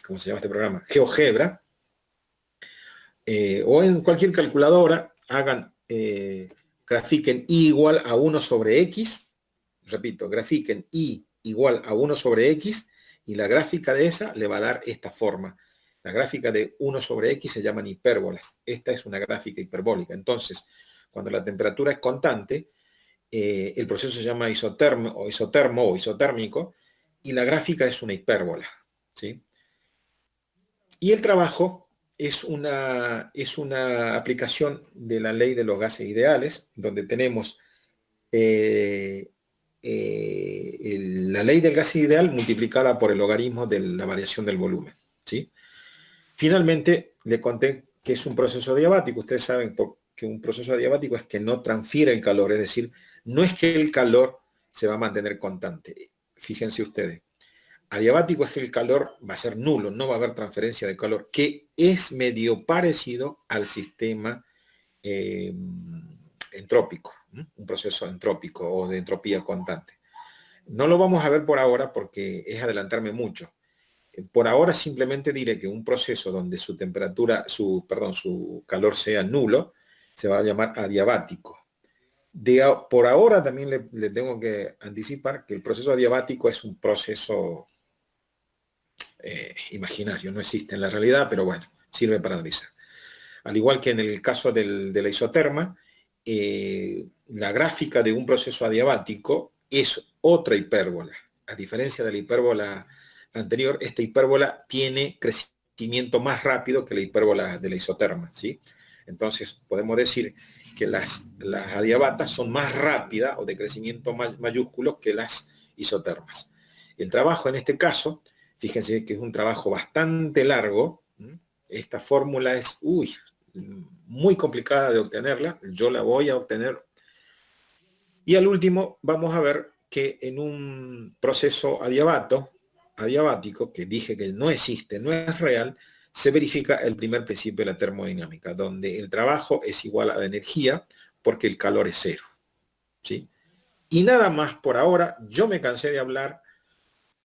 Speaker 1: ¿cómo se llama este programa? GeoGebra, o en cualquier calculadora, grafiquen y igual a 1 sobre x, repito, grafiquen y igual a 1 sobre x, y la gráfica de esa le va a dar esta forma. La gráfica de 1 sobre x se llaman hipérbolas. Esta es una gráfica hiperbólica. Entonces, cuando la temperatura es constante, el proceso se llama isotermo o isotérmico, y la gráfica es una hipérbola, ¿sí? Y el trabajo es una aplicación de la ley de los gases ideales, donde tenemos la ley del gas ideal multiplicada por el logaritmo de la variación del volumen, ¿sí? Finalmente, le conté que es un proceso adiabático. Ustedes saben que un proceso adiabático es que no transfiere el calor, es decir, no es que el calor se va a mantener constante. Fíjense ustedes, adiabático es que el calor va a ser nulo, no va a haber transferencia de calor, que es medio parecido al sistema entrópico, un proceso entrópico o de entropía constante. No lo vamos a ver por ahora porque es adelantarme mucho. Por ahora simplemente diré que un proceso donde su calor sea nulo se va a llamar adiabático. Por ahora también le tengo que anticipar que el proceso adiabático es un proceso imaginario, no existe en la realidad, pero bueno, sirve para analizar. Al igual que en el caso de la isoterma, la gráfica de un proceso adiabático es otra hipérbola. A diferencia de la hipérbola anterior, esta hipérbola tiene crecimiento más rápido que la hipérbola de la isoterma, ¿sí? Entonces podemos decir que las adiabatas son más rápidas o de crecimiento mayúsculo que las isotermas. El trabajo en este caso, fíjense que es un trabajo bastante largo. Esta fórmula es muy complicada de obtenerla, yo la voy a obtener. Y al último vamos a ver que en un proceso adiabático, que dije que no existe, no es real, se verifica el primer principio de la termodinámica, donde el trabajo es igual a la energía porque el calor es cero, ¿sí? Y nada más por ahora. Yo me cansé de hablar,